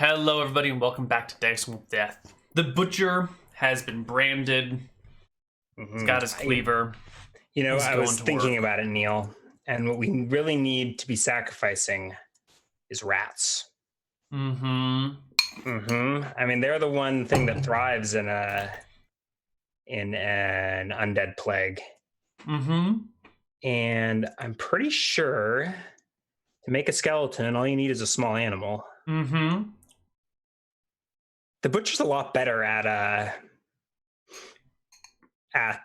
Hello, everybody, and welcome back to Dice with Death. The butcher has been branded. He's got his cleaver. I was thinking work. about it, Neal, and what we really need to be sacrificing is rats. I mean, they're the one thing that thrives in an undead plague. And I'm pretty sure to make a skeleton, all you need is a small animal. The butcher's a lot better at at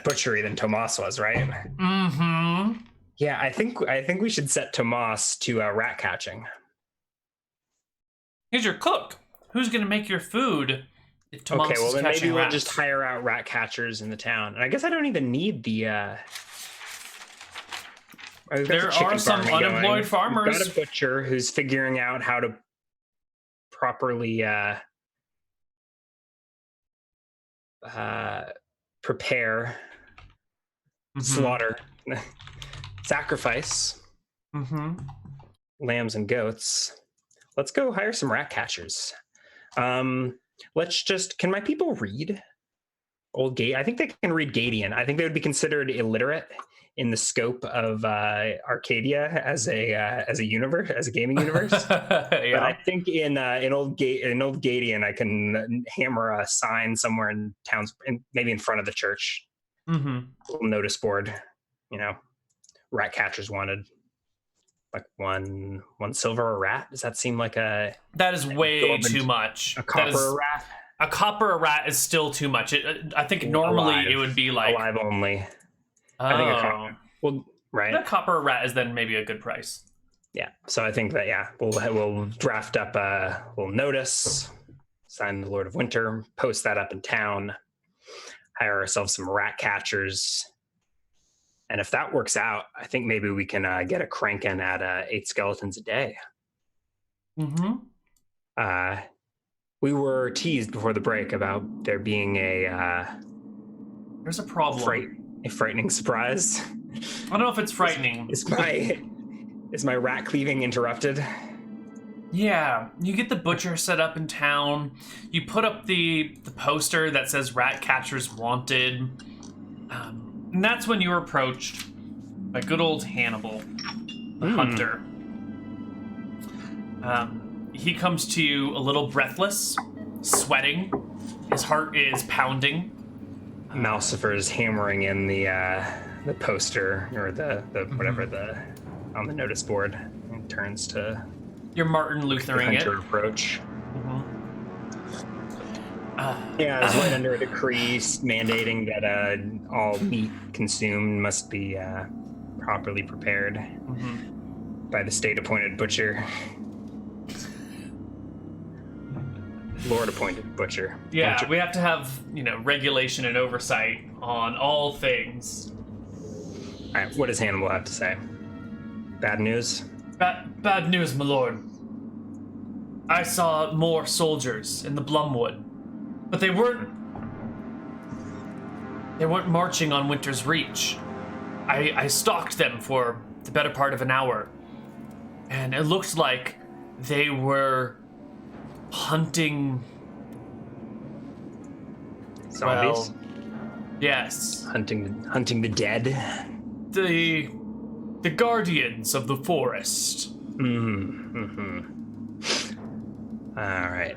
butchery than Tomas was, right? Yeah, I think we should set Tomas to rat catching. He's your cook. Who's going to make your food if Tomas Okay, well is then catching maybe we'll rats? just hire out rat catchers in the town. And I guess I don't even need the There are some unemployed farmers. We've got a butcher who's figuring out how to properly prepare, slaughter, sacrifice lambs and goats. Let's go hire some rat catchers. Can my people read Old Gate? I think they can read Gadian. I think they would be considered illiterate in the scope of Arcadia as a universe, as a gaming universe. Yeah. But I think in old Gadian, I can hammer a sign somewhere in towns, maybe in front of the church. Little notice board, rat catchers wanted. Like one silver a rat. Does that seem like that is way too much? A copper a rat. A copper a rat is still too much. I think normally alive. It would be like alive only. Oh. I think a copper. Well, right. A copper a rat is then maybe a good price. Yeah. So I think that we'll draft up a little notice, sign the Lord of Winter, post that up in town, hire ourselves some rat catchers. And if that works out, I think maybe we can get a cranking at 8 skeletons a day. We were teased before the break about there being there's a problem. A frightening surprise. I don't know if it's frightening. Is my rat cleaving interrupted? Yeah, you get the butcher set up in town. You put up the poster that says "Rat Catchers Wanted." And that's when you're approached by good old Hannibal, the hunter. He comes to you a little breathless, sweating. His heart is pounding. Malcifer is hammering in the poster or the whatever on the notice board, and turns to You're Martin Luthering it. Approach. It's right under a decree mandating that all meat consumed must be properly prepared by the state-appointed butcher. Lord-appointed butcher. Yeah, butcher. We have to have, regulation and oversight on all things. All right, what does Hannibal have to say? Bad news? Bad news, my lord. I saw more soldiers in the Blumwood, but they weren't marching on Winter's Reach. I stalked them for the better part of an hour, and it looked like they were hunting zombies. Well, yes, hunting the dead. The guardians of the forest. All right.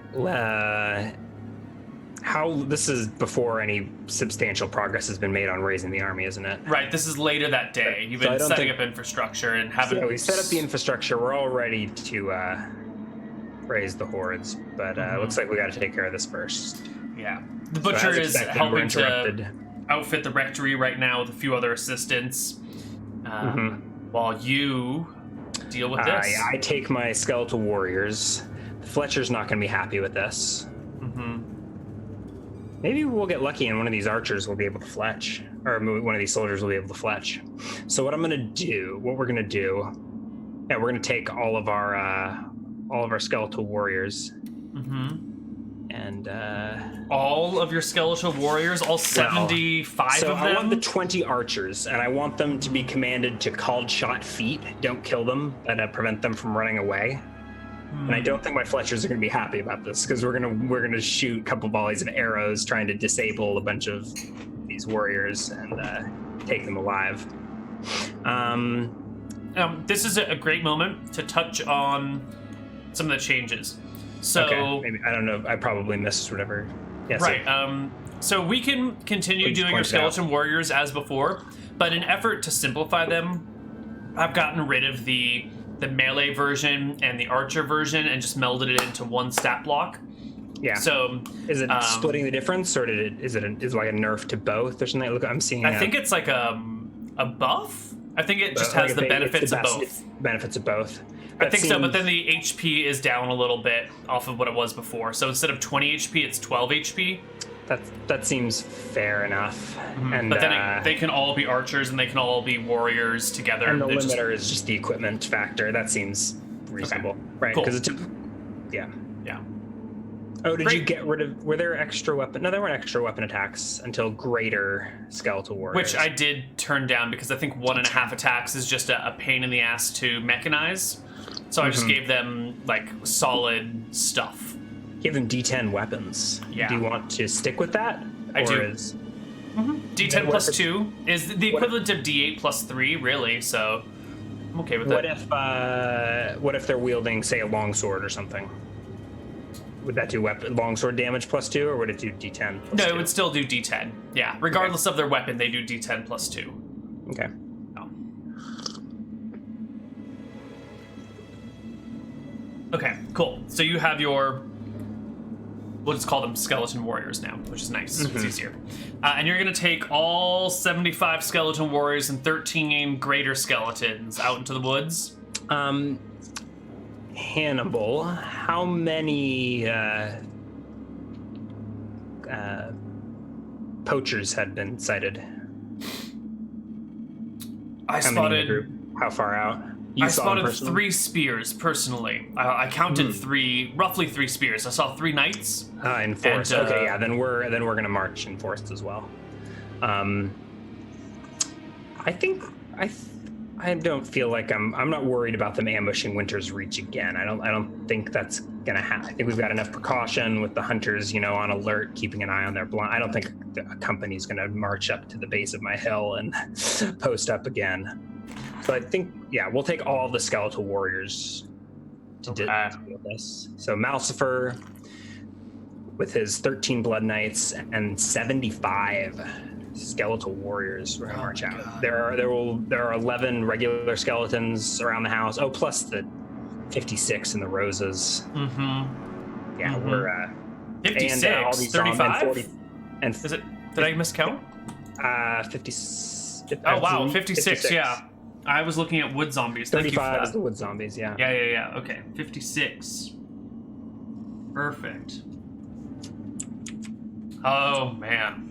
This is before any substantial progress has been made on raising the army, isn't it? Right. This is later that day. You've been setting up infrastructure and having. So we set up the infrastructure. We're all ready to raise the hordes, but looks like we got to take care of this first. Yeah. The butcher is helping to outfit the rectory right now with a few other assistants, while you deal with this. I take my skeletal warriors. Fletcher's not going to be happy with this. Maybe we'll get lucky and one of these archers will be able to fletch, or one of these soldiers will be able to fletch. So what we're going to do, we're going to take all of our skeletal warriors, And all of your skeletal warriors, all 75 so of them? I want the 20 archers, and I want them to be commanded to called shot feet. Don't kill them, but prevent them from running away. And I don't think my Fletchers are going to be happy about this, because we're gonna shoot a couple volleys of arrows trying to disable a bunch of these warriors and take them alive. This is a great moment to touch on some of the changes. So okay, maybe, I don't know. I probably missed whatever. Yes, right. So we can continue doing our skeleton warriors as before, but in effort to simplify them, I've gotten rid of the melee version and the archer version and just melded it into one stat block. Yeah. So is it splitting the difference, or is it like a nerf to both or something? Look, I'm seeing. I think it's like a buff. I think it just has the benefits of both. Benefits of both. I think so, but then the HP is down a little bit off of what it was before. So instead of 20 HP, it's 12 HP. That seems fair enough. Mm-hmm. And but then they can all be archers and they can all be warriors together. And the limiter is just the equipment factor. That seems reasonable, okay. Right? Because cool. Yeah. Oh, did Great. you get rid of? Were there extra weapon? No, there weren't extra weapon attacks until greater skeletal warriors. Which I did turn down because I think 1.5 attacks is just a pain in the ass to mechanize. So I just gave them like solid stuff. Give them D10 weapons. Yeah. Do you want to stick with that? I do. D10 plus 2 is the equivalent of D8 plus 3, really. So I'm okay with that. What if they're wielding, say, a longsword or something? Would that do longsword damage plus 2, or would it do D10 plus 2? No, it would still do D10. Yeah, regardless of their weapon, they do D10 plus 2. Okay. Oh. Okay, cool. So you have your, we'll just call them skeleton warriors now, which is nice. It's easier. And you're going to take all 75 skeleton warriors and 13 greater skeletons out into the woods. Hannibal, how many poachers had been sighted? I spotted. How far out? I spotted 3 spears personally. I counted roughly 3 spears. I saw 3 knights. In force. Okay, yeah. Then we're gonna march in force as well. I don't feel like I'm not worried about them ambushing Winter's Reach again. I don't think that's gonna happen. I think we've got enough precaution with the hunters, on alert, keeping an eye on their blind. I don't think a company's gonna march up to the base of my hill and post up again. So I think, yeah, we'll take all the skeletal warriors to deal with this. So Malcifer with his 13 blood knights and 75 skeletal warriors we're gonna march out. God. There are 11 regular skeletons around the house. Oh, plus the 56 in the roses. Yeah, we're 56, and all these 35. 40, and is it? Did I miscount? 50. Oh wow, 56. Yeah, I was looking at wood zombies. 35 is the wood zombies. Yeah. Yeah. Okay, 56. Perfect. Oh man.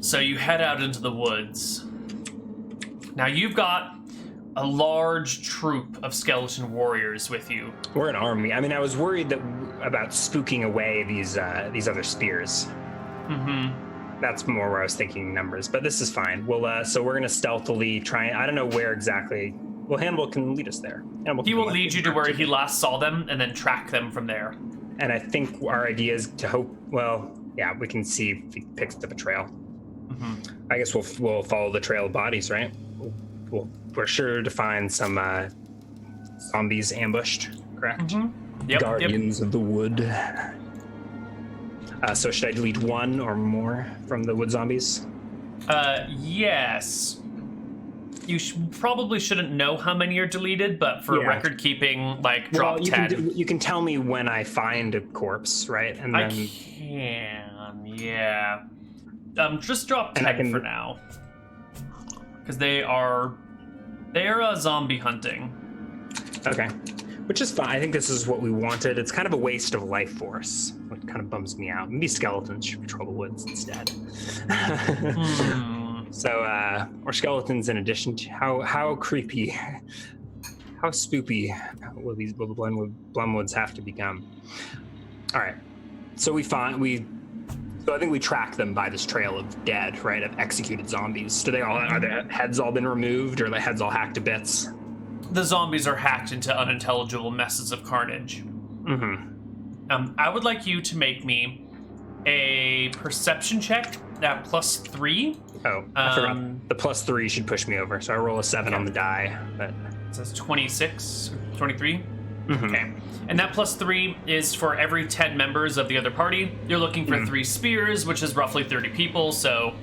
So you head out into the woods. Now you've got a large troop of skeleton warriors with you. We're an army. I mean, I was worried about spooking away these other spears. That's more where I was thinking numbers, but this is fine. So we're gonna stealthily try. I don't know where exactly. Well, Hannibal can lead us there. He will lead you to where he last saw them, and then track them from there. And I think our idea is to hope. Well, yeah, we can see if he picks up a trail. I guess we'll follow the trail of bodies, right? We're sure to find some zombies ambushed, correct? Yep, Guardians of the wood. So should I delete 1 or more from the wood zombies? Yes. You probably shouldn't know how many are deleted, but for record keeping, drop 10. You can tell me when I find a corpse, right? And then I can, yeah. Just drop 10 for now, because they are zombie hunting. Okay, which is fine. I think this is what we wanted. It's kind of a waste of life force. It kind of bums me out. Maybe skeletons should patrol the woods instead. So, or skeletons in addition to how creepy, how spoopy will the Blumwoods have to become? All right. So I think we track them by this trail of dead, right? Of executed zombies. Are their heads all been removed, or the heads all hacked to bits? The zombies are hacked into unintelligible messes of carnage. I would like you to make me a perception check at +3. Oh, I forgot. The +3 should push me over. So I roll a 7 on the die. But it says 26, 23. Okay. And that +3 is for every 10 members of the other party. You're looking for 3 spears, which is roughly 30 people. So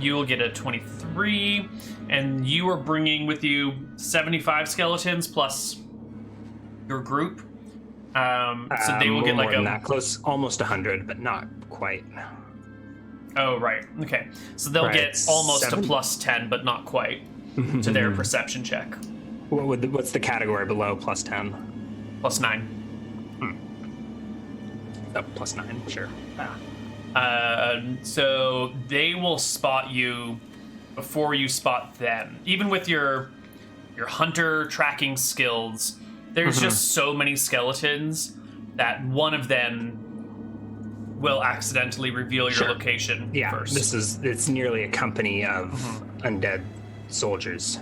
you will get a 23. And you are bringing with you 75 skeletons plus your group. So they will get like that close, almost 100, but not quite. Oh, right. Okay. So they'll get almost a +10, but not quite to their perception check. What's the category below +10? +9. Oh, +9, sure. So they will spot you before you spot them. Even with your hunter tracking skills, there's just so many skeletons that one of them will accidentally reveal your location first. It's nearly a company of undead soldiers,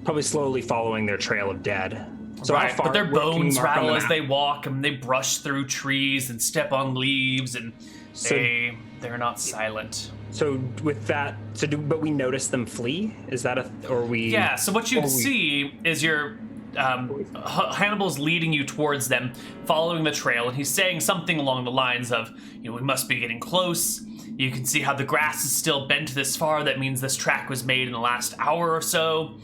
probably slowly following their trail of dead. So how far, but their bones rattle as they walk, and they brush through trees and step on leaves, and they're not silent. So with that, but we notice them flee. Is that Yeah. So what you'd see is your Hannibal's leading you towards them, following the trail, and he's saying something along the lines of, we must be getting close. You can see how the grass is still bent this far. That means this track was made in the last hour or so.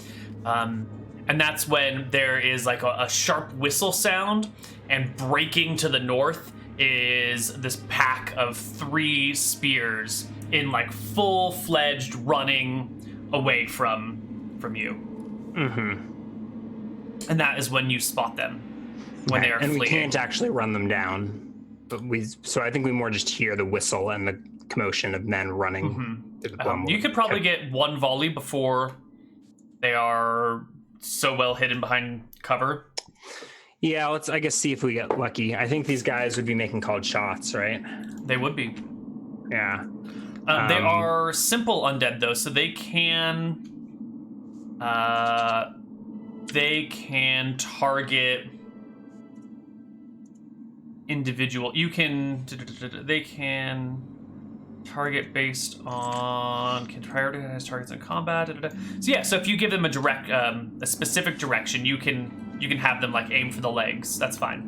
And that's when there is like a sharp whistle sound, and breaking to the north is this pack of 3 spears in like full-fledged running away from you. And that is when you spot them, when they are fleeing. And we can't actually run them down, so I think we more just hear the whistle and the commotion of men running. You could probably get 1 volley before they are so well hidden behind cover. Yeah, let's, I guess, see if we get lucky. I think these guys would be making called shots, right? They would be. Yeah. They are simple undead, though, so they can target individual. They can target based on, can prioritize targets in combat. So yeah, so if you give them a specific direction, you can have them like aim for the legs. That's fine.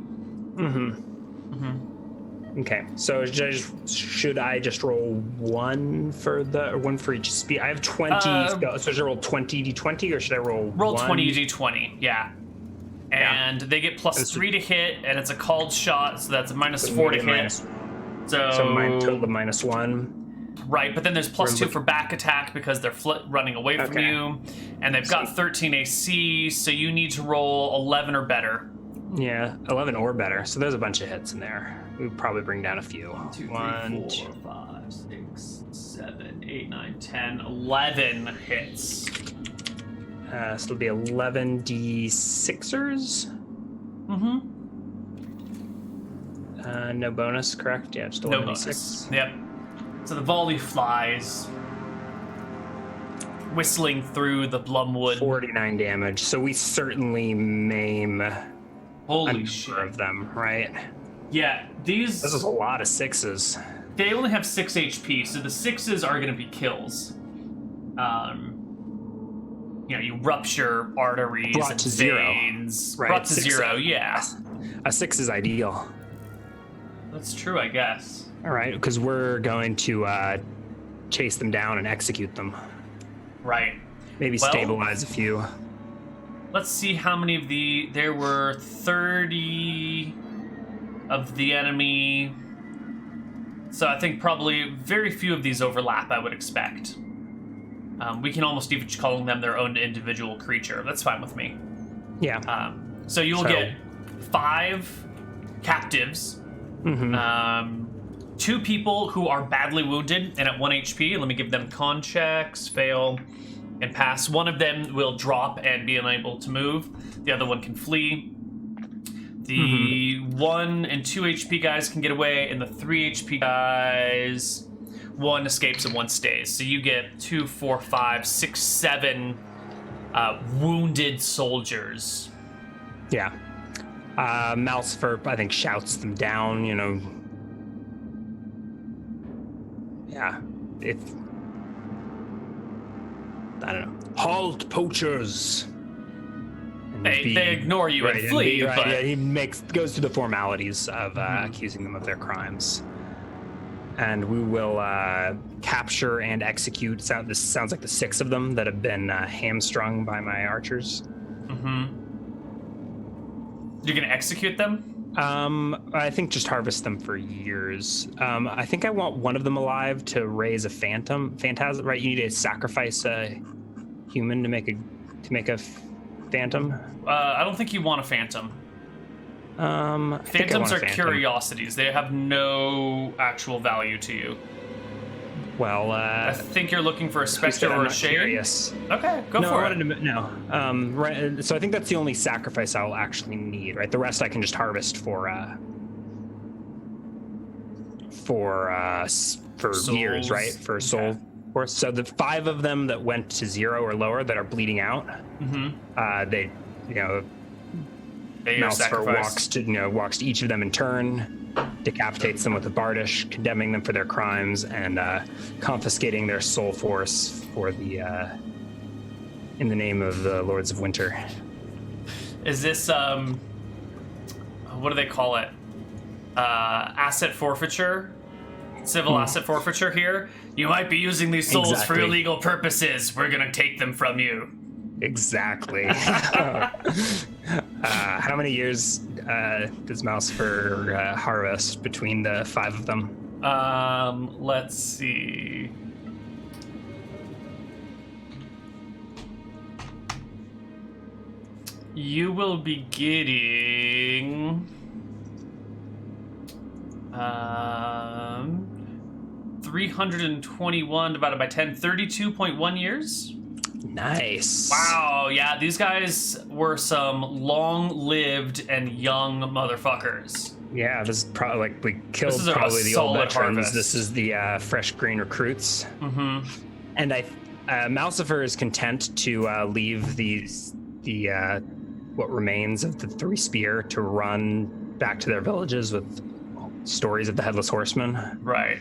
Okay, so should I just roll 1 for each speed? I have 20, so should I roll 20d20, or should I roll 20d20? Yeah. And they get +3 to hit, and it's a called shot, so that's a -4 to hit. So mine total of -1. Right, but then there's +2 for back attack because they're running away from you, and they've got 13 AC, so you need to roll 11 or better. Yeah, 11 or better. So there's a bunch of hits in there. We would probably bring down a few. 2, 3, 4, 5, 6, 7, 8, 9, 10, 11 hits. So it'll be 11d6ers. No bonus, correct? Yeah, just 11d6. No bonus. Yep. So the volley flies, whistling through the Blumwood. 49 damage. So we certainly maim Holy shit of them, right? Yeah, This is a lot of 6s. They only have 6 HP, so the 6s are going to be kills. You rupture arteries Brought and to veins. 0. Right. Brought to 0, yeah. A 6 is ideal. That's true, I guess. All right, because we're going to chase them down and execute them. Right. Maybe stabilize a few. Let's see how many of there were 30 of the enemy. So I think probably very few of these overlap, I would expect. We can almost even call them their own individual creature. That's fine with me. Yeah. So you will get 5 captives. 2 people who are badly wounded and at 1 HP. Let me give them con checks, fail, and pass. One of them will drop and be unable to move. The other one can flee. The 1 and 2 HP guys can get away, and the 3 HP guys, 1 escapes and 1 stays. So you get 2, 4, 5, 6, 7 wounded soldiers. Yeah. Malsfer, I think, shouts them down, you know. Yeah. I don't know. Halt, poachers! They ignore you and flee, but... Yeah, he goes through the formalities of accusing them of their crimes. And we will capture and execute, this sounds like the 6 of them that have been hamstrung by my archers. You're gonna execute them? I think just harvest them for years. I think I want one of them alive to raise a phantasm, right? You need to sacrifice a human to make a phantom. I don't think you want a phantom. Phantoms are curiosities. They have no actual value to you. Well, I think you're looking for a specter or a shade. Curious. Okay, go for it. Right. So I think that's the only sacrifice I'll actually need. Right. The rest I can just harvest for years. Right. For soul. Okay. So the 5 of them that went to 0 or lower that are bleeding out. They, Malsfer walks to each of them in turn, decapitates them with a bardish, condemning them for their crimes and confiscating their soul force for the in the name of the Lords of Winter. Is this what do they call it? Asset forfeiture? Civil asset forfeiture here? You might be using these souls for illegal purposes. We're gonna take them from you. Exactly. How many years does Malsfer harvest between the 5 of them? Let's see. You will be getting 321 divided by 10, 32.1 years. Nice. Wow, yeah, these guys were some long-lived and young motherfuckers. Yeah, this is probably like we killed probably the old veterans. Harvest. This is the fresh green recruits. And Malsfer is content to leave the what remains of the 3 spear to run back to their villages with stories of the Headless Horseman. Right.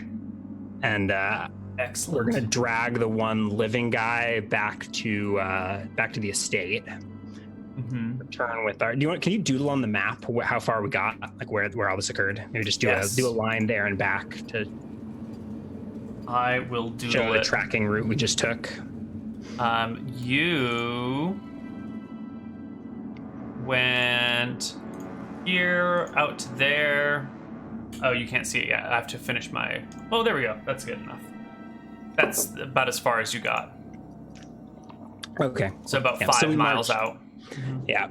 And excellent. We're gonna drag the one living guy back to the estate. Return with our. Can you doodle on the map how far we got, like where all this occurred? Maybe just do a line there and back to. I will doodle show the tracking route we just took. You went here out to there. Oh, you can't see it yet. I have to finish my. Oh, there we go. That's good enough. That's about as far as you got. Okay. So about 5 miles out. Yeah.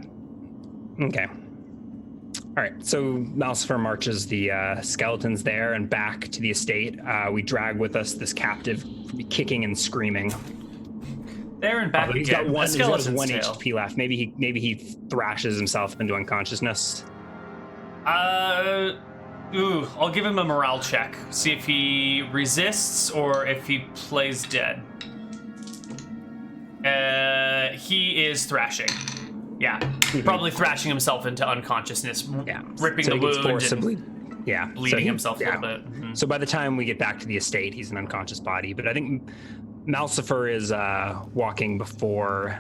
Okay. All right. So Malsfer marches the skeletons there and back to the estate. We drag with us this captive, kicking and screaming. There and back again. He's got one HP left. Maybe he thrashes himself into unconsciousness. I'll give him a morale check. See if he resists or if he plays dead. He is thrashing. Yeah, probably thrashing himself into unconsciousness. Yeah, ripping the wound forcibly. And bleeding himself a little bit. So by the time we get back to the estate, he's an unconscious body. But I think Malsfer is walking before.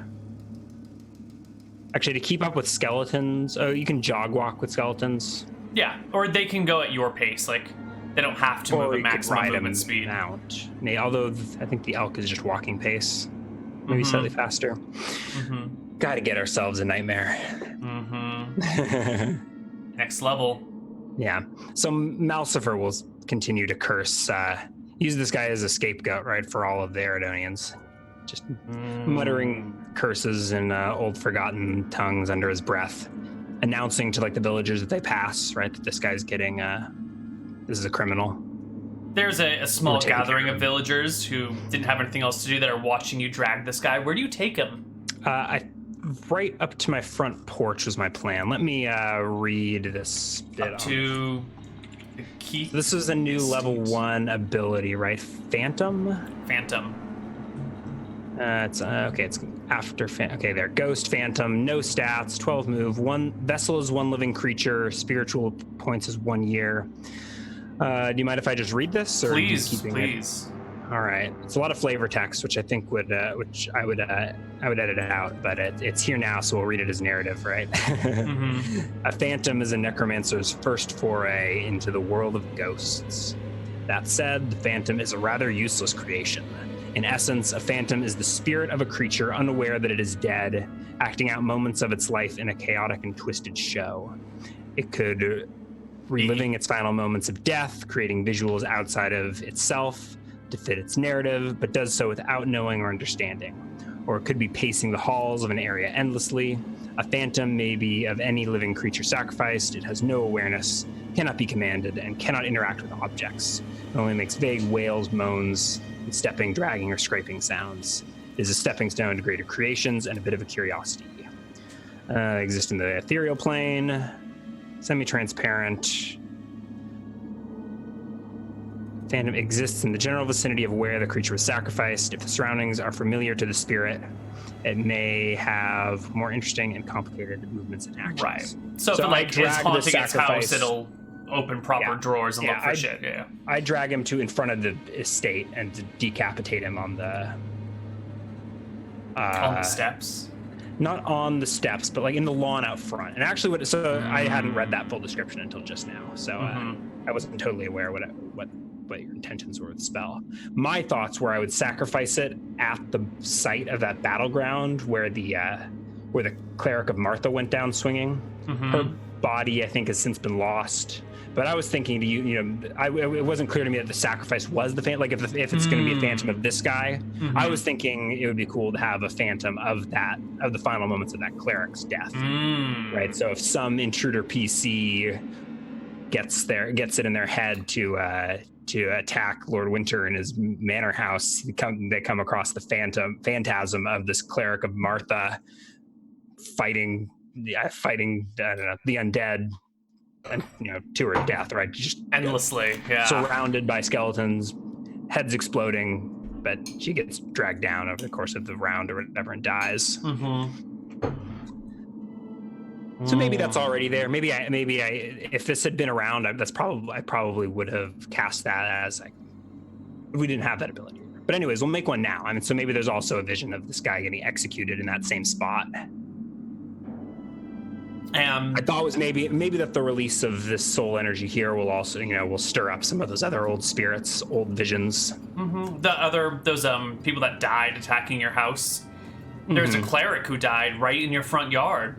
Actually, to keep up with skeletons, you can jog walk with skeletons. Yeah, or they can go at your pace. Like, they don't have to move at maximum movement speed. Although I think the elk is just walking pace. Maybe slightly faster. Got to get ourselves a nightmare. Next level. Yeah. So Malsfer will continue to curse. Use this guy as a scapegoat, right, for all of the Eridonians. Just muttering curses in old forgotten tongues under his breath. Announcing to like the villagers that they pass, right, that this guy's getting, this is a criminal. There's a small gathering of villagers who didn't have anything else to do that are watching you drag this guy. Where do you take him? I right up to my front porch was my plan. Let me read this bit. Up to the key. So this is a new level 1 ability, right? Phantom. It's okay. It's after. Okay, there. Ghost, Phantom. No stats. 12 move. One vessel is 1 living creature. Spiritual points is 1 year. Do you mind if I just read this? Or Please. All right. It's a lot of flavor text, which I think would, which I would edit out, but it's here now, so we'll read it as narrative, right? Mm-hmm. A phantom is a necromancer's first foray into the world of ghosts. That said, the phantom is a rather useless creation. In essence, a phantom is the spirit of a creature unaware that it is dead, acting out moments of its life in a chaotic and twisted show. It could reliving its final moments of death, creating visuals outside of itself to fit its narrative, but does so without knowing or understanding. Or it could be pacing the halls of an area endlessly. A phantom may be of any living creature sacrificed. It has no awareness, cannot be commanded, and cannot interact with objects. It only makes vague wails, moans, and stepping, dragging, or scraping sounds. It is a stepping stone to greater creations and a bit of a curiosity. Exist in the ethereal plane, semi-transparent. Phantom exists in the general vicinity of where the creature was sacrificed. If the surroundings are familiar to the spirit, it may have more interesting and complicated movements and actions. Right. So if it like is haunting its house, it'll open proper drawers and look for shit. Yeah. I drag him to in front of the estate and to decapitate him on the steps. Not on the steps, but like in the lawn out front. And actually, I hadn't read that full description until just now, so I wasn't totally aware what your intentions were with the spell. My thoughts were I would sacrifice it at the site of that battleground where the cleric of Martha went down swinging. Her body, I think, has since been lost. But I was thinking it wasn't clear to me that the sacrifice was the phantom. Like if it's going to be a phantom of this guy, I was thinking it would be cool to have a phantom of the final moments of that cleric's death. Right. So if some intruder PC gets it in their head to attack Lord Winter in his manor house, they come across the phantasm of this cleric of Martha fighting I don't know, the undead, and to her death, right? Just endlessly, surrounded by skeletons, heads exploding, but she gets dragged down over the course of the round or whatever and dies. So maybe that's already there. Maybe I, if this had been around, I probably would have cast that as we didn't have that ability. But anyways, we'll make one now. I mean, so maybe there's also a vision of this guy getting executed in that same spot. I thought it was maybe that the release of this soul energy here will also, will stir up some of those other old spirits, old visions. Those people that died attacking your house. There's a cleric who died right in your front yard.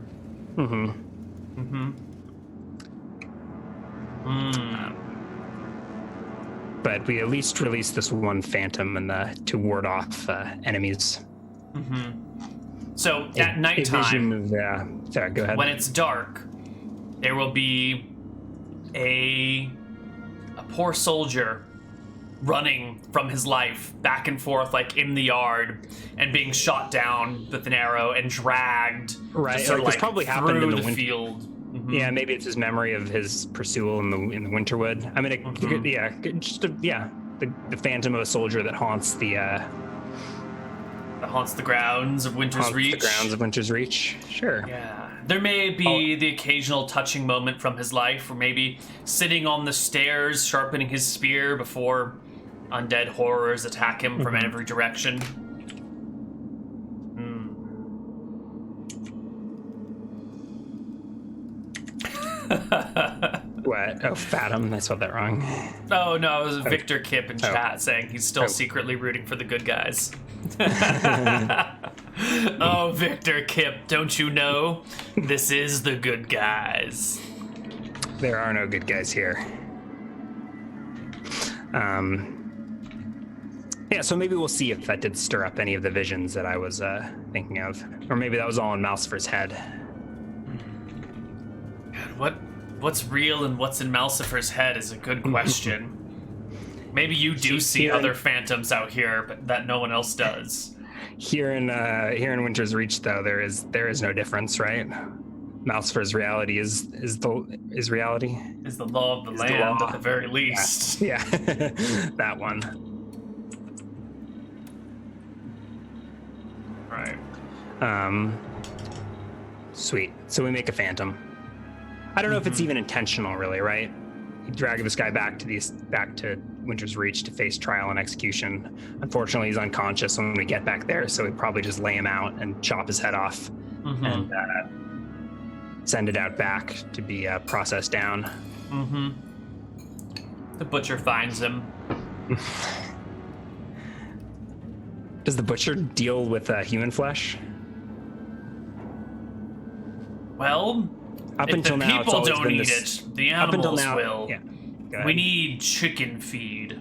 But we at least released this one phantom and to ward off enemies. So at nighttime, sorry, go ahead. When it's dark, there will be a poor soldier running from his life back and forth, like in the yard, and being shot down with an arrow and dragged. Right, sort of this probably happened in the field. Yeah, maybe it's his memory of his pursual in the Winterwood. I mean, the phantom of a soldier that haunts the grounds of Winter's Reach. The grounds of Winter's Reach. Sure. Yeah. There may be the occasional touching moment from his life, or maybe sitting on the stairs sharpening his spear before undead horrors attack him from every direction. What? Oh, Fathom. I spelled that wrong. Oh, no, it was Victor Kip in chat saying he's still secretly rooting for the good guys. Oh, Victor Kip, don't you know? This is the good guys. There are no good guys here. So maybe we'll see if that did stir up any of the visions that I was thinking of. Or maybe that was all in Malcifer's head. What's real and what's in Malcifer's head is a good question. Maybe you do see other phantoms out here, but that no one else does. Here in Winter's Reach, though, there is no difference, right? Malsifer's reality is reality. Is the law of the Is land the law. at the very least. Yeah. That one. Right. Sweet. So we make a phantom. I don't know if it's even intentional, really, right? You drag this guy back to Winter's Reach to face trial and execution. Unfortunately, he's unconscious when we get back there, so we probably just lay him out and chop his head off and send it out back to be processed down. The butcher finds him. Does the butcher deal with human flesh? Well, Up if until the now, it's people always don't been eat this. it, the Up until animals now, will. yeah. Go ahead. We need chicken feed.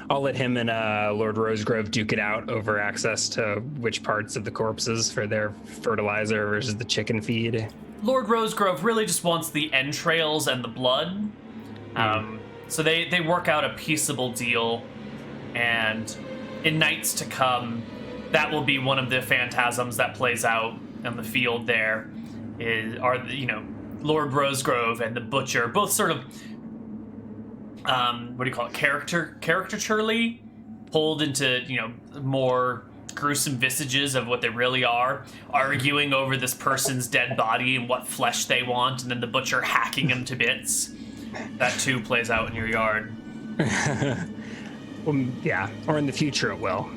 I'll let him and Lord Rosegrove duke it out over access to which parts of the corpses for their fertilizer versus the chicken feed. Lord Rosegrove really just wants the entrails and the blood. So they work out a peaceable deal, and in nights to come, that will be one of the phantasms that plays out in the field. There are Lord Rosegrove and the butcher, both sort of what do you call it, caricaturely pulled into more gruesome visages of what they really are, arguing over this person's dead body and what flesh they want, and then the butcher hacking him to bits. That too plays out in your yard. Well, yeah, or in the future it will.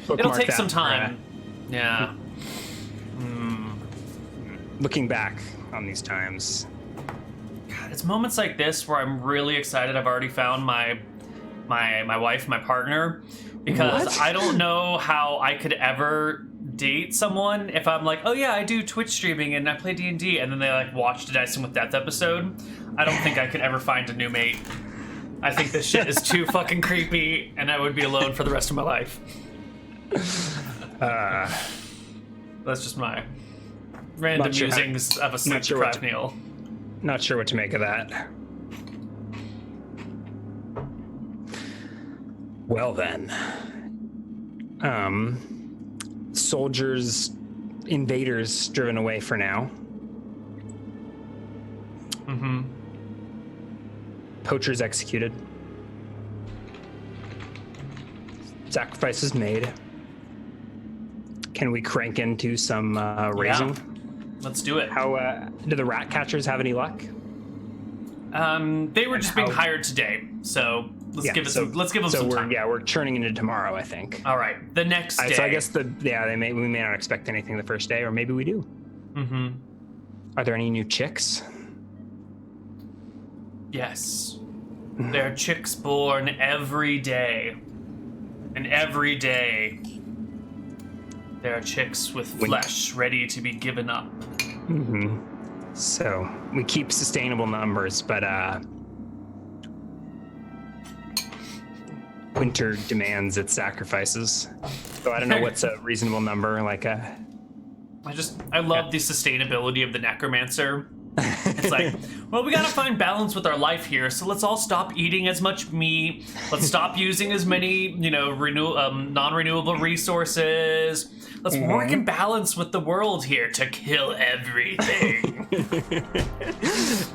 It'll take some time. Yeah. Looking back on these times. God, it's moments like this where I'm really excited. I've already found my wife, my partner, because What? I don't know how I could ever date someone if I'm like, oh yeah, I do Twitch streaming and I play D&D, and then they like watch the Dicing with Death episode. I don't think I could ever find a new mate. I think this shit is too fucking creepy, and I would be alone for the rest of my life. That's just my random Not sure how- musings of a sleep not sure what deprived Neal. Not sure what to make of that. Well then. Soldiers, invaders driven away for now. Poachers executed. Sacrifices made. Can we crank into some raising? Yeah. Let's do it. How do the rat catchers have any luck? They were just being hired today, so let's give them some time. We're churning into tomorrow, I think. All right, the next day. So I guess we may not expect anything the first day, or maybe we do. Are there any new chicks? Yes. There are chicks born every day. And every day, there are chicks with flesh ready to be given up. So we keep sustainable numbers, but winter demands its sacrifices. So I don't know what's a reasonable number, like a... I love the sustainability of the necromancer. It's like, well, we gotta find balance with our life here, so let's all stop eating as much meat. Let's stop using as many, non-renewable resources. Let's work in balance with the world here to kill everything.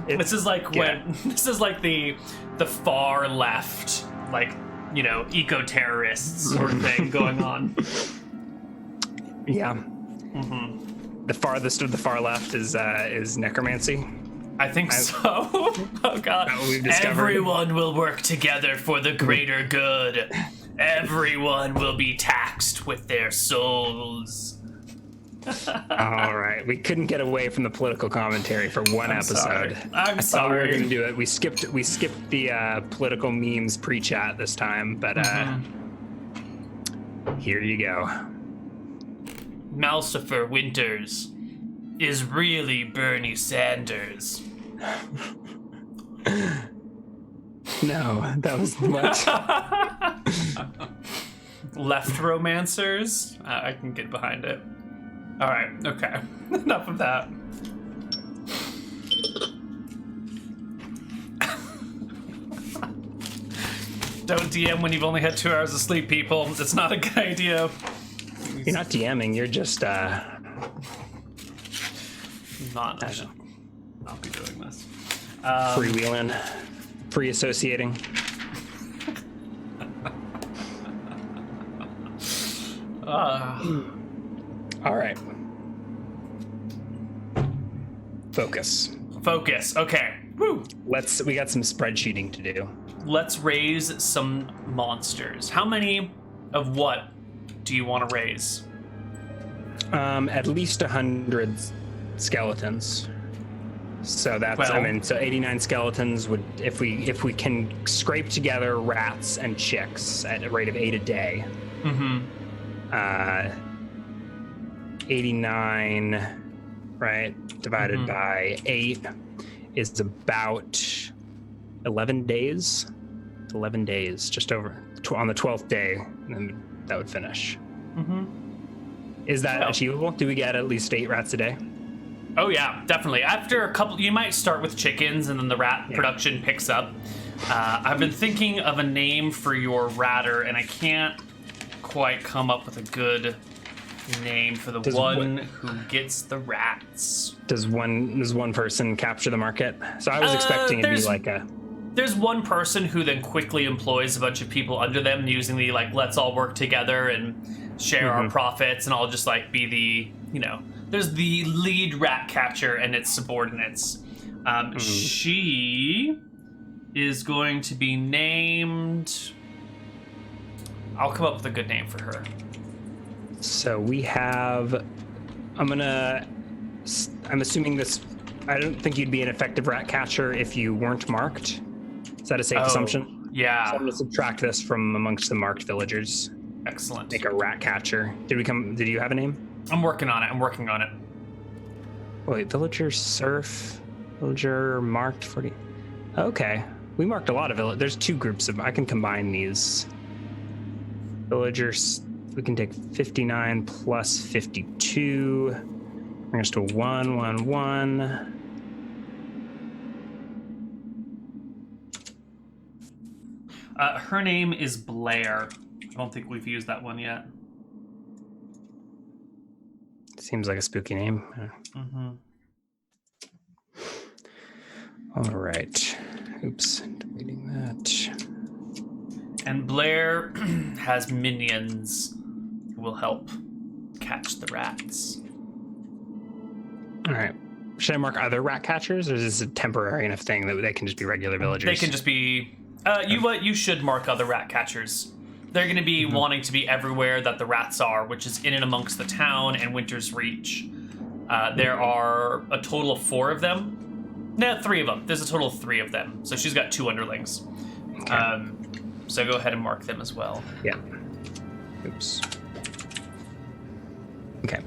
This is like the far left, eco-terrorists sort of thing going on. Yeah. The farthest of the far left is necromancy. I think so. Oh god. We've discovered. Everyone will work together for the greater good. Everyone will be taxed with their souls. All right, we couldn't get away from the political commentary for one episode. I'm I thought we were sorry. going to do it. We skipped the political memes pre-chat this time, but here you go. Malsifer Winters is really Bernie Sanders. No, that was what? Left romancers? I can get behind it. All right, okay. Enough of that. Don't DM when you've only had 2 hours of sleep, people. It's not a good idea. You're not DMing. You're just I should not be doing this. freewheeling, free associating. All right. Focus. Okay. Woo. We got some spreadsheeting to do. Let's raise some monsters. How many of what do you want to raise? At least 100 skeletons. So that's, so 89 skeletons would, if we can scrape together rats and chicks at a rate of 8 a day. 89, right, divided by 8 is about 11 days. 11 days, just over on the 12th day, and that would finish. Is that achievable? Do we get at least 8 rats a day? Oh yeah, definitely. After a couple, you might start with chickens, and then the rat production picks up. I've been thinking of a name for your ratter, and I can't quite come up with a good name for the who gets the rats. Does one person capture the market? So I was expecting it to be like a... There's one person who then quickly employs a bunch of people under them using the, like, let's all work together and share our profits, and I'll just, like, be the, there's the lead rat catcher and its subordinates. She is going to be named... I'll come up with a good name for her. So we have... I'm assuming this... I don't think you'd be an effective rat catcher if you weren't marked. Is that a safe assumption? Yeah. So I'm going to subtract this from amongst the marked villagers. Excellent. Make a rat catcher. Did you have a name? I'm working on it. Wait, villager surf, villager marked 40. Okay. We marked a lot of villagers. There's 2 groups of, I can combine these. Villagers, we can take 59 plus 52. Bring us to 1, 1, 1. Her name is Blair. I don't think we've used that one yet. Seems like a spooky name. All right. Oops, deleting that. And Blair has minions who will help catch the rats. All right. Should I mark other rat catchers, or is this a temporary enough thing that they can just be regular villagers? They can just be... You should mark other rat catchers. They're going to be wanting to be everywhere that the rats are, which is in and amongst the town and Winter's Reach. There are a total of 4 of them. No, 3 of them. There's a total of 3 of them. So she's got 2 underlings. Okay. So go ahead and mark them as well. Yeah. Oops. Okay.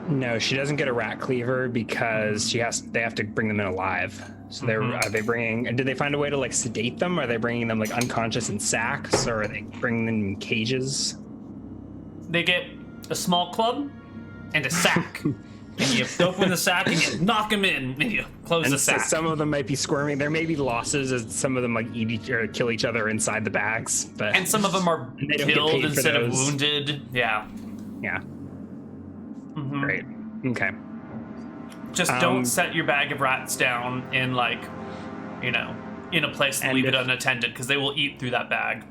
No, she doesn't get a rat cleaver because they have to bring them in alive. So are they bringing? Did they find a way to like sedate them? Are they bringing them like unconscious in sacks, or are they bringing them in cages? They get a small club and a sack. And you open the sack and you knock them in and you close the sack. Some of them might be squirming. There may be losses as some of them like kill each other inside the bags. But and some of them are killed instead of wounded. Yeah. Yeah. Great. Okay. Just don't set your bag of rats down in in a place and leave it unattended, because they will eat through that bag.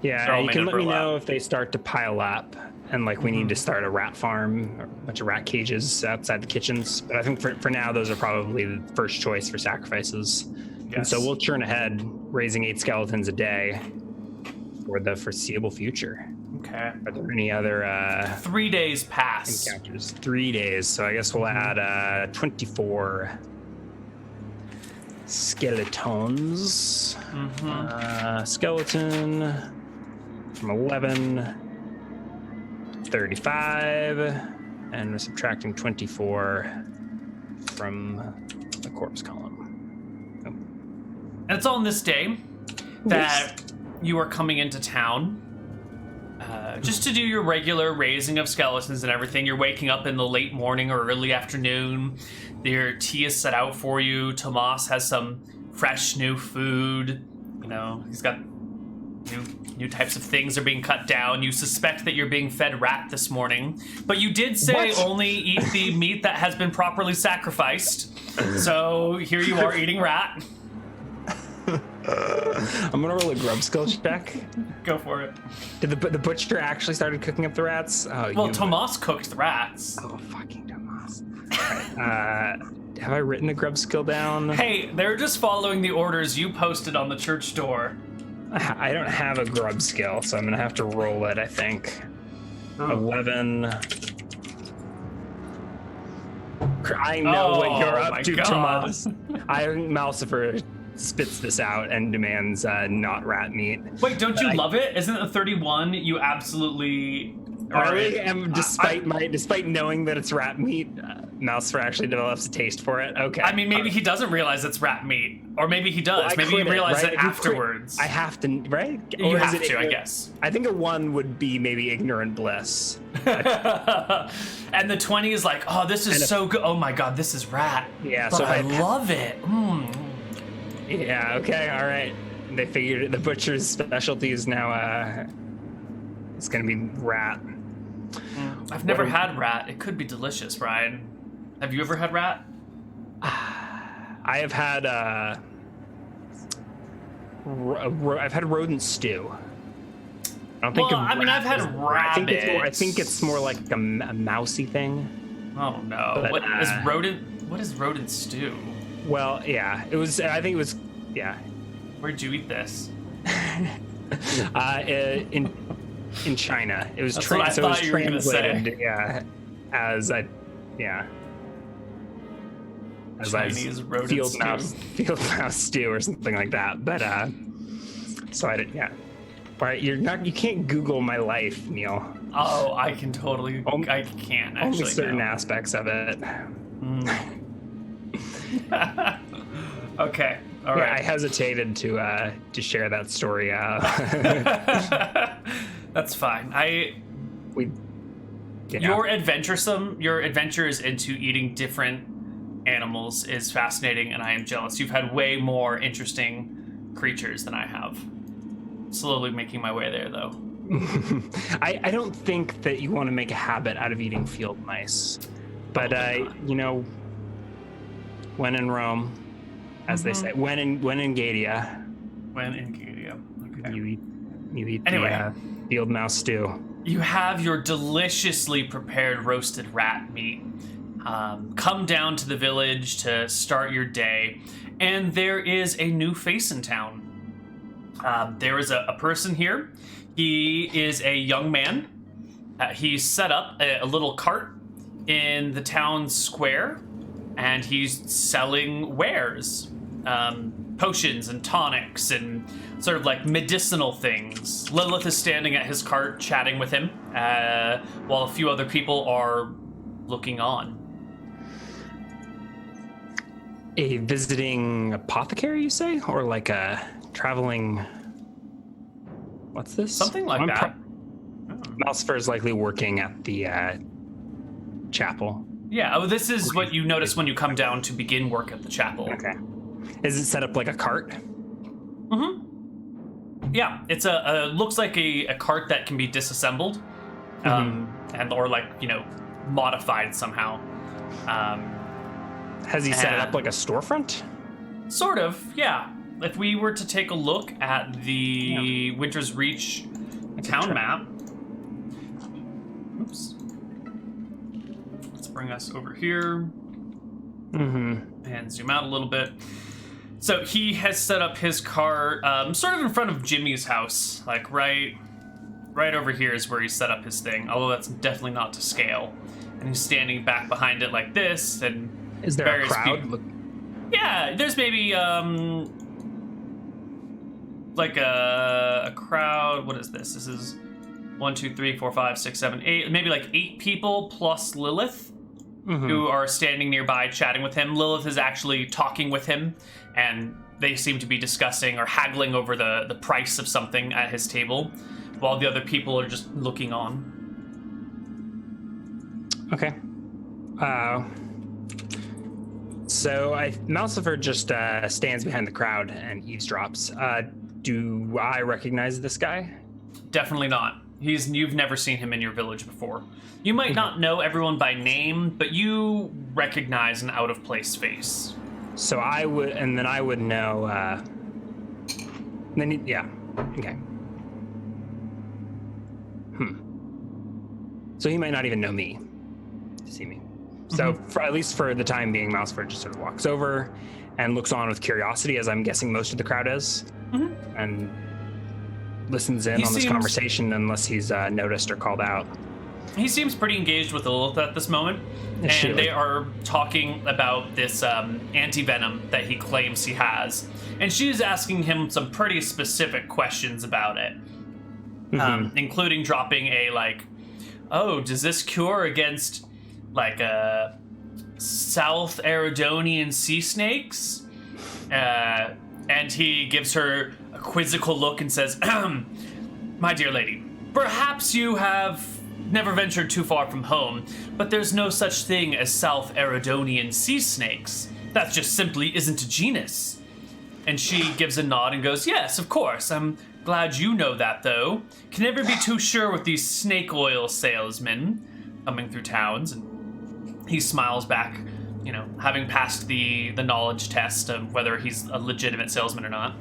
Yeah, you can let me know if they start to pile up and we need to start a rat farm or a bunch of rat cages outside the kitchens. But I think for now, those are probably the first choice for sacrifices. Yes. And so we'll churn ahead, raising 8 skeletons a day for the foreseeable future. Okay. Are there any other 3 days pass encounters? 3 days. So I guess we'll add 24 skeletons. Skeleton from 11, 35, and we're subtracting 24 from the corpse column. And it's on this day that you are coming into town. just to do your regular raising of skeletons and everything. You're waking up in the late morning or early afternoon. Your tea is set out for you. Tomas has some fresh new food. You know, he's got new types of things are being cut down. You suspect that you're being fed rat this morning, but you did say only eat the meat that has been properly sacrificed. So here you are eating rat. I'm gonna roll a grub skill check. Go for it. Did the butcher actually started cooking up the rats? Oh, well, Tomas cooked the rats. Oh, fucking Tomas. Have I written a grub skill down? Hey, they're just following the orders you posted on the church door. I don't have a grub skill, so I'm gonna have to roll it, I think. 11. I know what you're up to, Tomas. Malcifer spits this out and demands not rat meat. Wait, don't you love it? Isn't it a 31? You absolutely really am. Despite knowing that it's rat meat, Malcifer actually develops a taste for it. Okay. I mean, maybe he doesn't realize it's rat meat, or maybe he does. Maybe he realizes it afterwards. I have to, right? You have to, I guess. I think a 1 would be maybe ignorant bliss. And the 20 is like, oh, this is so good. Oh my god, this is rat. Yeah, but so I love it. Yeah, okay, all right. They figured it. The butcher's specialty is now, it's gonna be rat. I've never had rat. It could be delicious, Ryan. Have you ever had rat? I have had, I've had rodent stew. I don't think. Well, I mean, I've had rabbit. I think it's more like a mousy thing. Oh no! But, what is rodent stew? Well, yeah, it was. I think it was. Yeah. Where'd you eat this? In China, it was. That's what I thought you were gonna say. Yeah, as Chinese rodent field mouse stew or something like that. But so I did. Yeah. Right, you can't Google my life, Neal. Oh, I can totally. I can't actually. Only certain aspects of it. Okay. All right. I hesitated to share that story. That's fine. Your adventures into eating different animals is fascinating, and I am jealous. You've had way more interesting creatures than I have. Slowly making my way there, though. I don't think that you want to make a habit out of eating field mice, but when in Rome, as they say, when in Gadia. When in Gadia, okay. You eat anyway, the field mouse stew. You have your deliciously prepared roasted rat meat. Come down to the village to start your day, and there is a new face in town. There is a person here. He is a young man. He's set up a little cart in the town square, and he's selling wares, potions and tonics and sort of like medicinal things. Lilith is standing at his cart chatting with him, while a few other people are looking on. A visiting apothecary, you say? Or like a traveling... What's this? Something like that. Malcifer is likely working at the chapel. Yeah, this is what you notice when you come down to begin work at the chapel. Okay. Is it set up like a cart? Mm-hmm. Yeah, it's looks like a cart that can be disassembled, and or modified somehow. Has he set it up like a storefront? Sort of, yeah. If we were to take a look at the Winter's Reach town map. Oops. Let's bring us over here. And zoom out a little bit. So he has set up his cart sort of in front of Jimmy's house. Like right over here is where he set up his thing. Although that's definitely not to scale. And he's standing back behind it like this. And is there a crowd? Yeah, there's maybe like a crowd. What is this? This is 1, 2, 3, 4, 5, 6, 7, 8. Maybe like 8 people plus Lilith, who are standing nearby chatting with him. Lilith is actually talking with him, and they seem to be discussing or haggling over the price of something at his table. while the other people are just looking on. Okay. So Malcifer just stands behind the crowd and eavesdrops. Do I recognize this guy? Definitely not. You've never seen him in your village before. You might not know everyone by name, but you recognize an out-of-place face. So I would know. Yeah. Okay. So he might not even know me to see me. So at least for the time being, Malcifer just sort of walks over and looks on with curiosity, as I'm guessing most of the crowd is, and listens in on this conversation unless he's noticed or called out. He seems pretty engaged with Lilith at this moment, and they are talking about this anti-venom that he claims he has. And she's asking him some pretty specific questions about it, including dropping a, like, oh, does this cure against, like, South Aerodonian sea snakes? And he gives her a quizzical look and says, my dear lady, perhaps you have never ventured too far from home, but there's no such thing as South Aerodonian sea snakes. That just simply isn't a genus. And she gives a nod and goes, yes, of course. I'm glad you know that, though. Can never be too sure with these snake oil salesmen coming through towns. And he smiles back, you know, having passed the knowledge test of whether he's a legitimate salesman or not.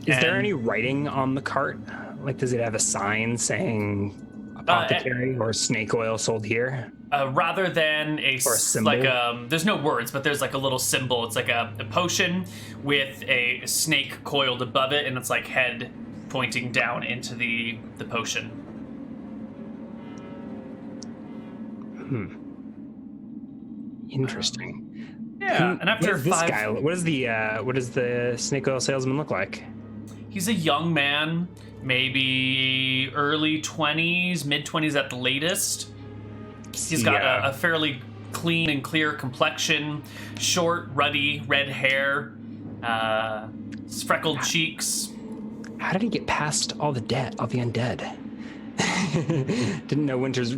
Is there any writing on the cart? Like, does it have a sign saying apothecary or snake oil sold here? Rather than a symbol? Like, there's no words, but there's like a little symbol. It's like a potion with a snake coiled above it, and it's like head pointing down into the potion. Interesting. Yeah, and after this guy, what does the snake oil salesman look like? He's a young man, maybe early 20s, mid 20s at the latest. He's got a fairly clean and clear complexion, short, ruddy, red hair, freckled cheeks. How did he get past all the undead? Didn't know Winter's.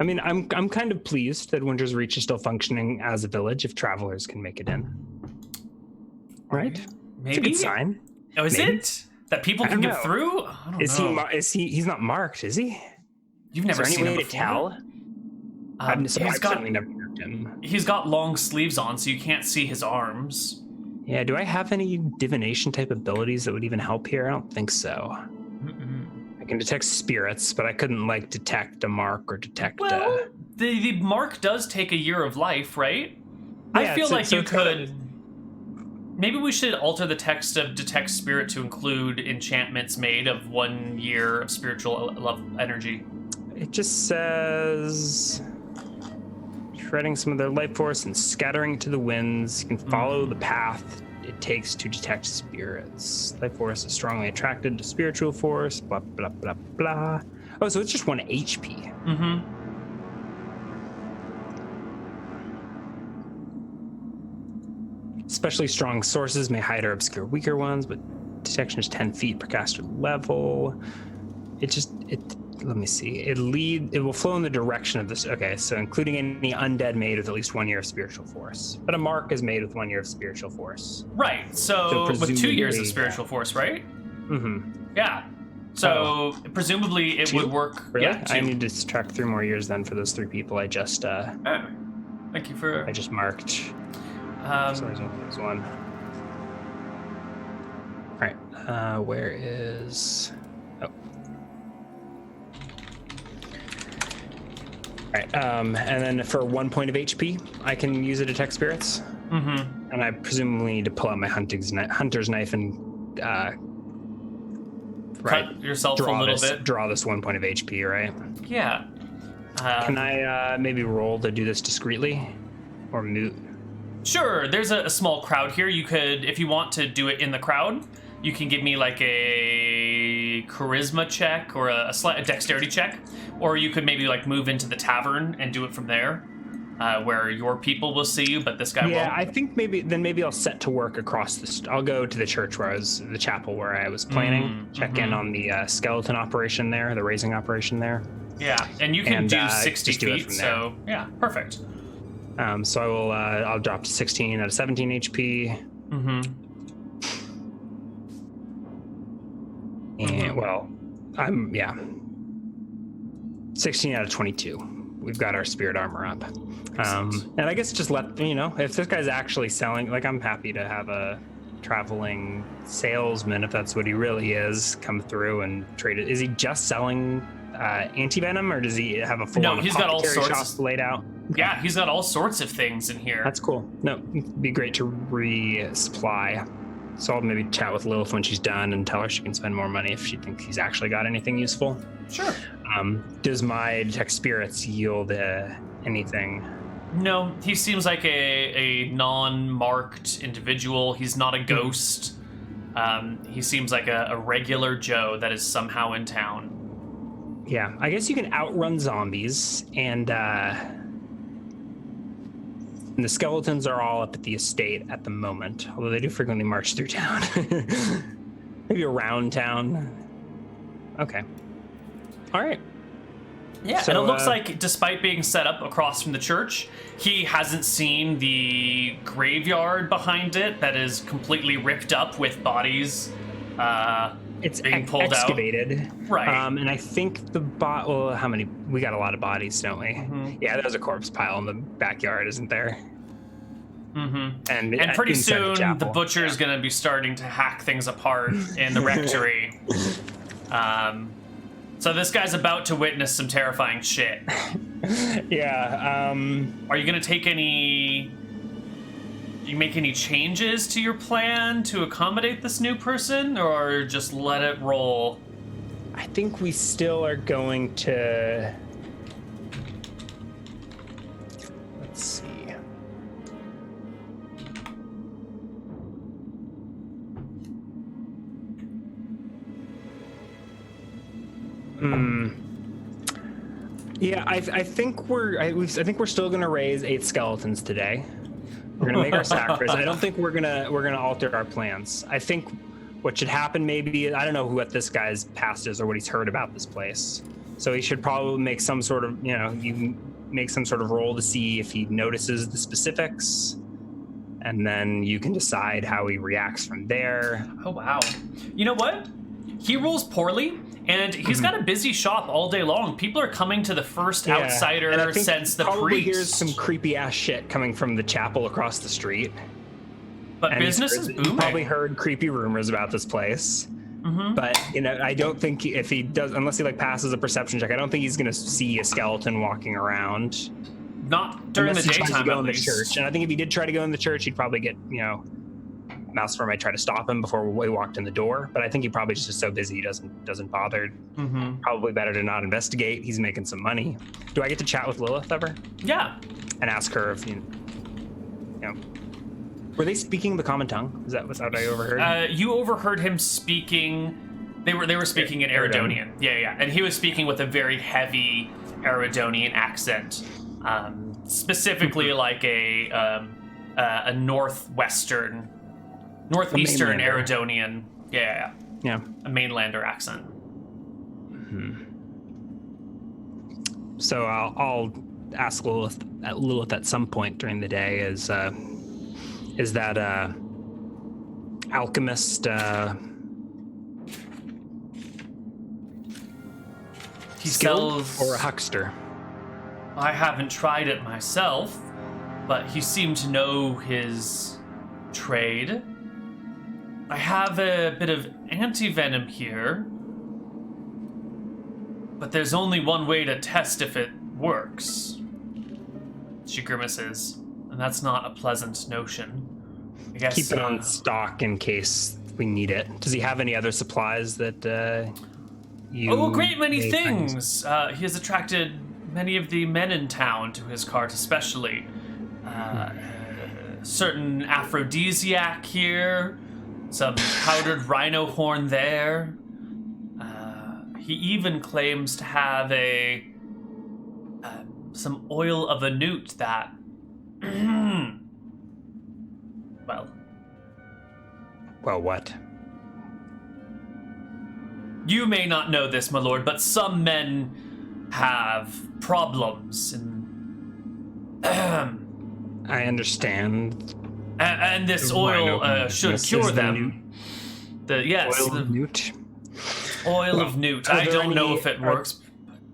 I mean, I'm kind of pleased that Winter's Reach is still functioning as a village if travelers can make it in. Right? Maybe. It's a good sign. Oh, is it? That people can get through? I don't know. He's not marked, is he? You've never seen him before? Is there any way to tell? I've certainly never marked him. He's got long sleeves on, so you can't see his arms. Yeah, do I have any divination type abilities that would even help here? I don't think so. I can detect spirits, but I couldn't, like, detect a mark or detect the mark does take a year of life, right? Yeah, I feel like you could... Maybe we should alter the text of detect spirit to include enchantments made of 1 year of spiritual love energy. It just says... shredding some of their life force and scattering it to the winds. You can follow the path it takes to detect spirits. Life force is strongly attracted to spiritual force, blah, blah, blah, blah. Oh, so it's just 1 HP. Especially strong sources may hide or obscure weaker ones, but detection is 10 feet per caster level. Let me see. It will flow in the direction of this. Okay, so including any undead made with at least 1 year of spiritual force. But a mark is made with 1 year of spiritual force. Right. So with 2 years of spiritual force, right? Yeah. So presumably it would work. Really? Yeah. 2. I need to track 3 more years then for those 3 people I just. Thank you for. I just marked. So there's one. All right. Where is? Oh. Alright, and then for 1 point of HP, I can use a detect spirits. And I presumably need to pull out my hunter's knife and cut yourself a little bit. Draw this 1 point of HP, right? Yeah. Can I maybe roll to do this discreetly, or mute? Sure. There's a small crowd here. You could, if you want to do it in the crowd, you can give me like a charisma check or a dexterity check, or you could maybe like move into the tavern and do it from there. where your people will see you, but this guy Yeah, won't. I think maybe I'll set to work across I'll go to the church the chapel where I was planning. Check in on the skeleton operation there, the raising operation there. Yeah, and you can do 60 just do it feet, from there. so yeah, perfect. So I will. I'll drop to 16 out of 17 HP. And well, 16 out of 22. We've got our spirit armor up. And I guess just let if this guy's actually selling, like, I'm happy to have a traveling salesman, if that's what he really is, come through and trade it. Is he just selling anti-venom, or does he have a full-on he's got all apothecary sorts shop laid out? Yeah, he's got all sorts of things in here. That's cool. No, it'd be great to resupply. So I'll maybe chat with Lilith when she's done and tell her she can spend more money if she thinks he's actually got anything useful. Sure. Does my detect spirits yield anything? No, he seems like a non-marked individual. He's not a ghost. He seems like a regular Joe that is somehow in town. Yeah, I guess you can outrun zombies, and the skeletons are all up at the estate at the moment, although they do frequently march through town. Maybe around town. Okay. All right. Yeah, So, and it looks like, despite being set up across from the church, he hasn't seen the graveyard behind it that is completely ripped up with bodies it's being pulled excavated. out. Right. And I think well, how many? We got a lot of bodies, don't we? Yeah, there's a corpse pile in the backyard, isn't there? And pretty soon, the chapel. butcher is going to be starting to hack things apart in the rectory. So this guy's about to witness some terrifying shit. Yeah. Are you going to take any... You make any changes to your plan to accommodate this new person, or just let it roll? I think we still are going to... Let's see. Yeah, I think we're still gonna raise 8 skeletons today. We're gonna make our sacrifice. I don't think we're gonna alter our plans. I think what should happen, maybe, I don't know what this guy's past is or what he's heard about this place. So he should probably make some sort of, you make some sort of roll to see if he notices the specifics, and then you can decide how he reacts from there. Oh, wow. You know what? He rolls poorly, and he's got a busy shop all day long. People are coming to the first outsider and I think since the probably priest. here's some creepy ass shit coming from the chapel across the street. But And business is He booming. probably heard creepy rumors about this place. But I don't think if he does, unless he passes a perception check, I don't think he's gonna see a skeleton walking around. Not during Unless the he tries to daytime, go at in the least. church. And I think if he did try to go in the church, he'd probably get Mousefur might try to stop him before we walked in the door. But I think he probably just is so busy he doesn't bother. Probably better to not investigate. He's making some money. Do I get to chat with Lilith ever Yeah. and ask her if were they speaking the common tongue? Is that what I overheard? You overheard him speaking. They were speaking in Eridonian. Yeah. And he was speaking with a very heavy Eridonian accent, specifically like a northeastern Eridonian. Yeah. A mainlander accent. So I'll ask Lilith at some point during the day. Is that alchemist? He skilled sells, or a huckster? I haven't tried it myself, but he seemed to know his trade. I have a bit of anti-venom here, but there's only one way to test if it works. She grimaces, and that's not a pleasant notion. I guess Keep it on stock in case we need it. Does he have any other supplies that you... Oh, a great many may things. He has attracted many of the men in town to his cart, especially. Certain aphrodisiac here, some powdered rhino horn there. He even claims to have a some oil of a newt that, well, what? You may not know this, my lord, but some men have problems, and I understand. And this The oil rhino should is cure the them. Oil of newt. Oil of newt. I don't know if it works.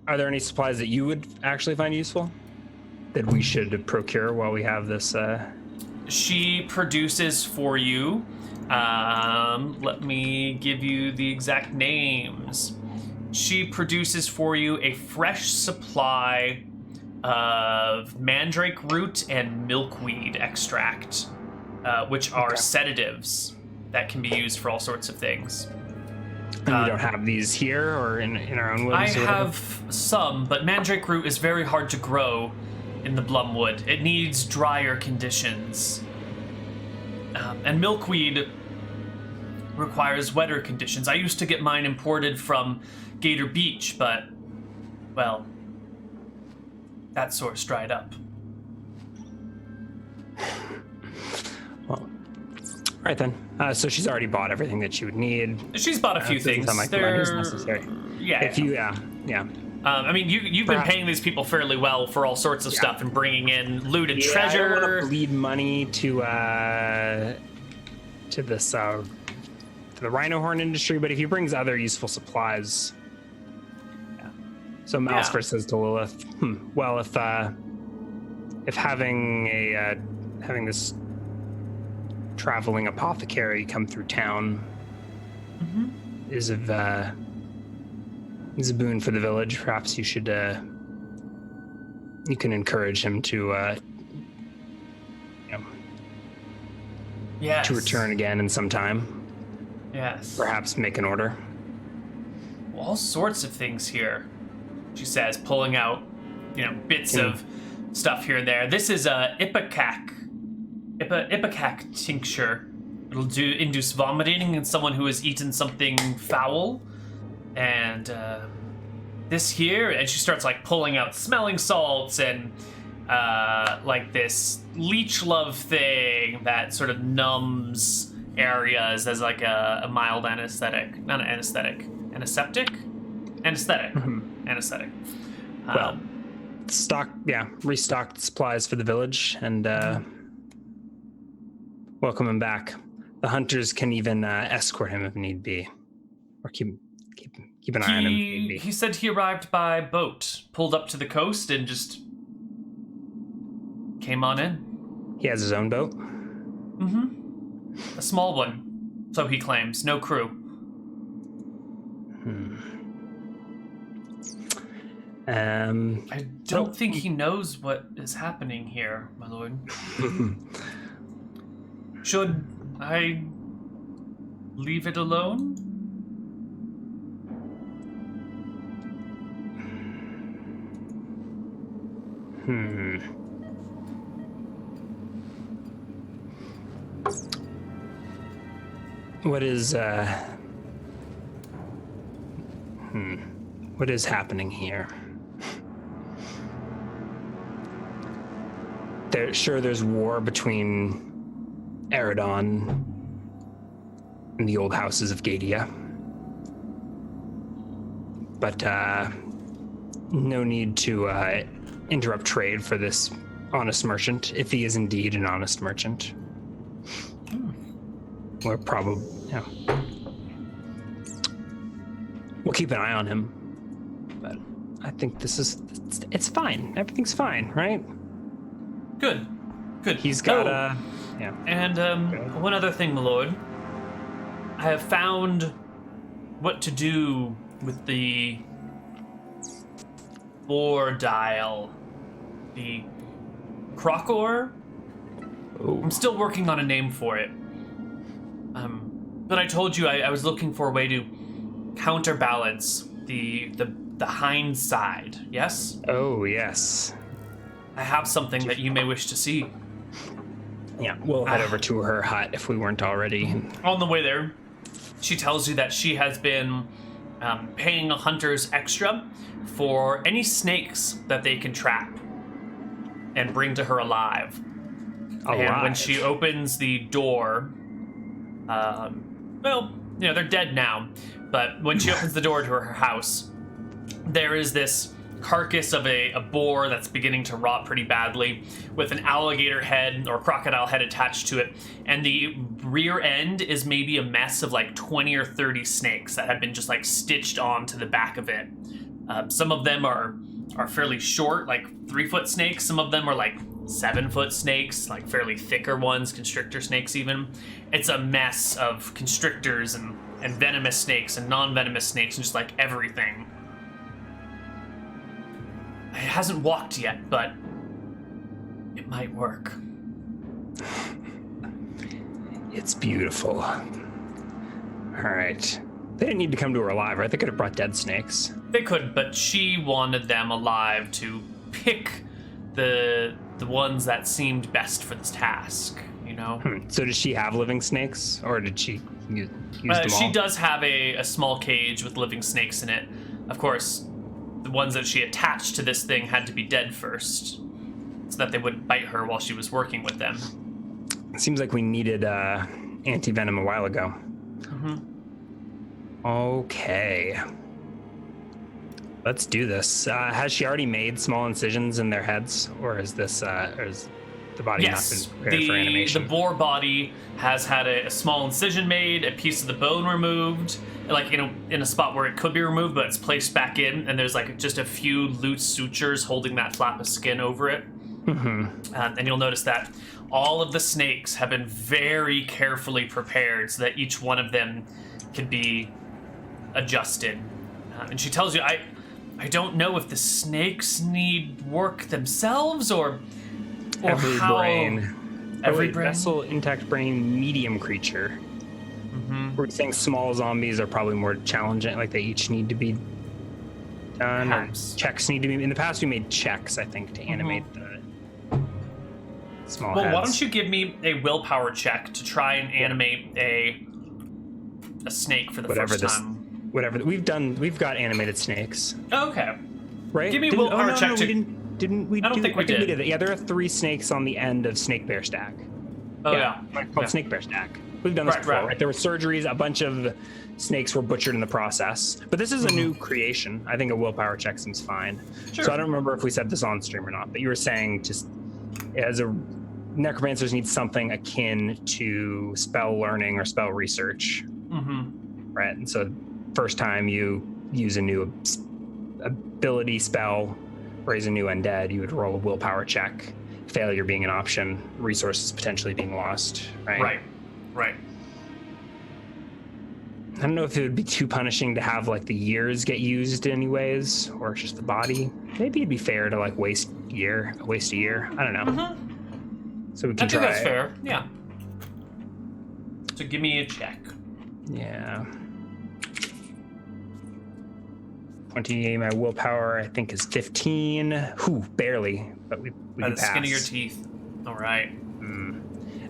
Are there any supplies that you would actually find useful that we should procure while we have this? She produces for you. Let me give you the exact names. She produces for you a fresh supply of mandrake root and milkweed extract, which are sedatives that can be used for all sorts of things. And we don't have these here or in our own woods? I have some, but mandrake root is very hard to grow in the Blumwood. It needs drier conditions. And milkweed requires wetter conditions. I used to get mine imported from Gator Beach, but, well, that source dried up. Well, all right then. So she's already bought everything that she would need. She's bought a few things. Like money is necessary. Yeah. If you, yeah. I mean, you've been paying these people fairly well for all sorts of stuff and bringing in looted treasure. I don't want to bleed money to this to the rhino horn industry, but if he brings other useful supplies. So Malsper says to Lilith, well, if having this traveling apothecary come through town is a boon for the village, perhaps you should you can encourage him to to return again in some time. Yes. Perhaps make an order. All sorts of things here, she says, pulling out, bits of stuff here and there. This is a ipecac tincture. It'll induce vomiting in someone who has eaten something foul. And this here, and she starts like pulling out smelling salts and like this leech love thing that sort of numbs areas as like a mild anesthetic. Not an anesthetic. Antiseptic? Anesthetic. Anesthetic. Well, restocked supplies for the village and welcome him back. The hunters can even escort him if need be, or keep an eye on him if need be. He said he arrived by boat, pulled up to the coast, and just came on in. He has his own boat? A small one, so he claims. No crew. I don't think he knows what is happening here, my lord. Should I leave it alone? What is happening here? There's war between Eridon and the old houses of Gadia. But no need to interrupt trade for this honest merchant, if he is indeed an honest merchant. We're probably, we'll keep an eye on him. But I think it's fine. Everything's fine, right? Good. He's got And one other thing, my lord. I have found what to do with the ore dial. The Crocor? Oh. I'm still working on a name for it. But I told you I was looking for a way to counterbalance the hind side, yes? Oh, yes. I have something that you may wish to see. Yeah, we'll head over to her hut if we weren't already. On the way there, she tells you that she has been paying hunters extra for any snakes that they can trap and bring to her alive. Alive. And when she opens the door, well, they're dead now, but when she opens the door to her house, there is this carcass of a boar that's beginning to rot pretty badly, with an alligator head or crocodile head attached to it, and the rear end is maybe a mess of like 20 or 30 snakes that have been just like stitched onto the back of it. Some of them are fairly short, like 3-foot snakes. Some of them are like 7-foot snakes, like fairly thicker ones, constrictor snakes even. It's a mess of constrictors and venomous snakes and non-venomous snakes and just like everything. It hasn't walked yet, but it might work. It's beautiful. All right. They didn't need to come to her alive, right? They could have brought dead snakes. They could, but she wanted them alive to pick the ones that seemed best for this task, So does she have living snakes, or did she use them all? She does have a small cage with living snakes in it. Of course, the ones that she attached to this thing had to be dead first, so that they wouldn't bite her while she was working with them. It seems like we needed anti-venom a while ago. Mm-hmm. Okay. Let's do this. Has she already made small incisions in their heads, or is this, or is the body not been prepared for animation? The boar body has had a small incision made, a piece of the bone removed, like in a spot where it could be removed, but it's placed back in, and there's like just a few loose sutures holding that flap of skin over it. Mm-hmm. And you'll notice that all of the snakes have been very carefully prepared so that each one of them can be adjusted. And she tells you, I don't know if the snakes need work themselves or every how... brain. Every brain? Vessel, intact brain, medium creature. Mm-hmm. We're saying small zombies are probably more challenging, like they each need to be done. Perhaps. Or checks need to be... In the past, we made checks, I think, to animate the small heads. Why don't you give me a willpower check to try and animate a snake for the first time? We've got animated snakes. Okay. Right? Give me a willpower check to... We I don't think we did. We did it. Yeah, there are 3 snakes on the end of Snake Bear Stack. Oh, yeah. Called Snake Bear Stack. We've done this before, right? There were surgeries, a bunch of snakes were butchered in the process. But this is a new creation. I think a willpower check seems fine. Sure. So I don't remember if we said this on stream or not, but you were saying just as a necromancers need something akin to spell learning or spell research. Mm-hmm. Right? And so first time you use a new ability spell, raise a new undead, you would roll a willpower check. Failure being an option, resources potentially being lost, right? Right. I don't know if it would be too punishing to have like the years get used anyways, or just the body. Maybe it'd be fair to like waste a year. I don't know. Mm-hmm. So we can I think try. that's fair. Yeah. So give me a check. Yeah. 20, my willpower, I think, is 15. Whew, barely, but we By can the pass. skin of your teeth. All right.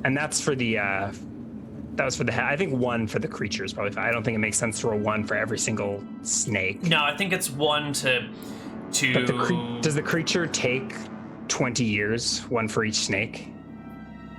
And that's for the, that was for the, I think 1 for the creatures probably. I don't think it makes sense to roll 1 for every single snake. No, I think it's 1 to... But does the creature take 20 years, 1 for each snake,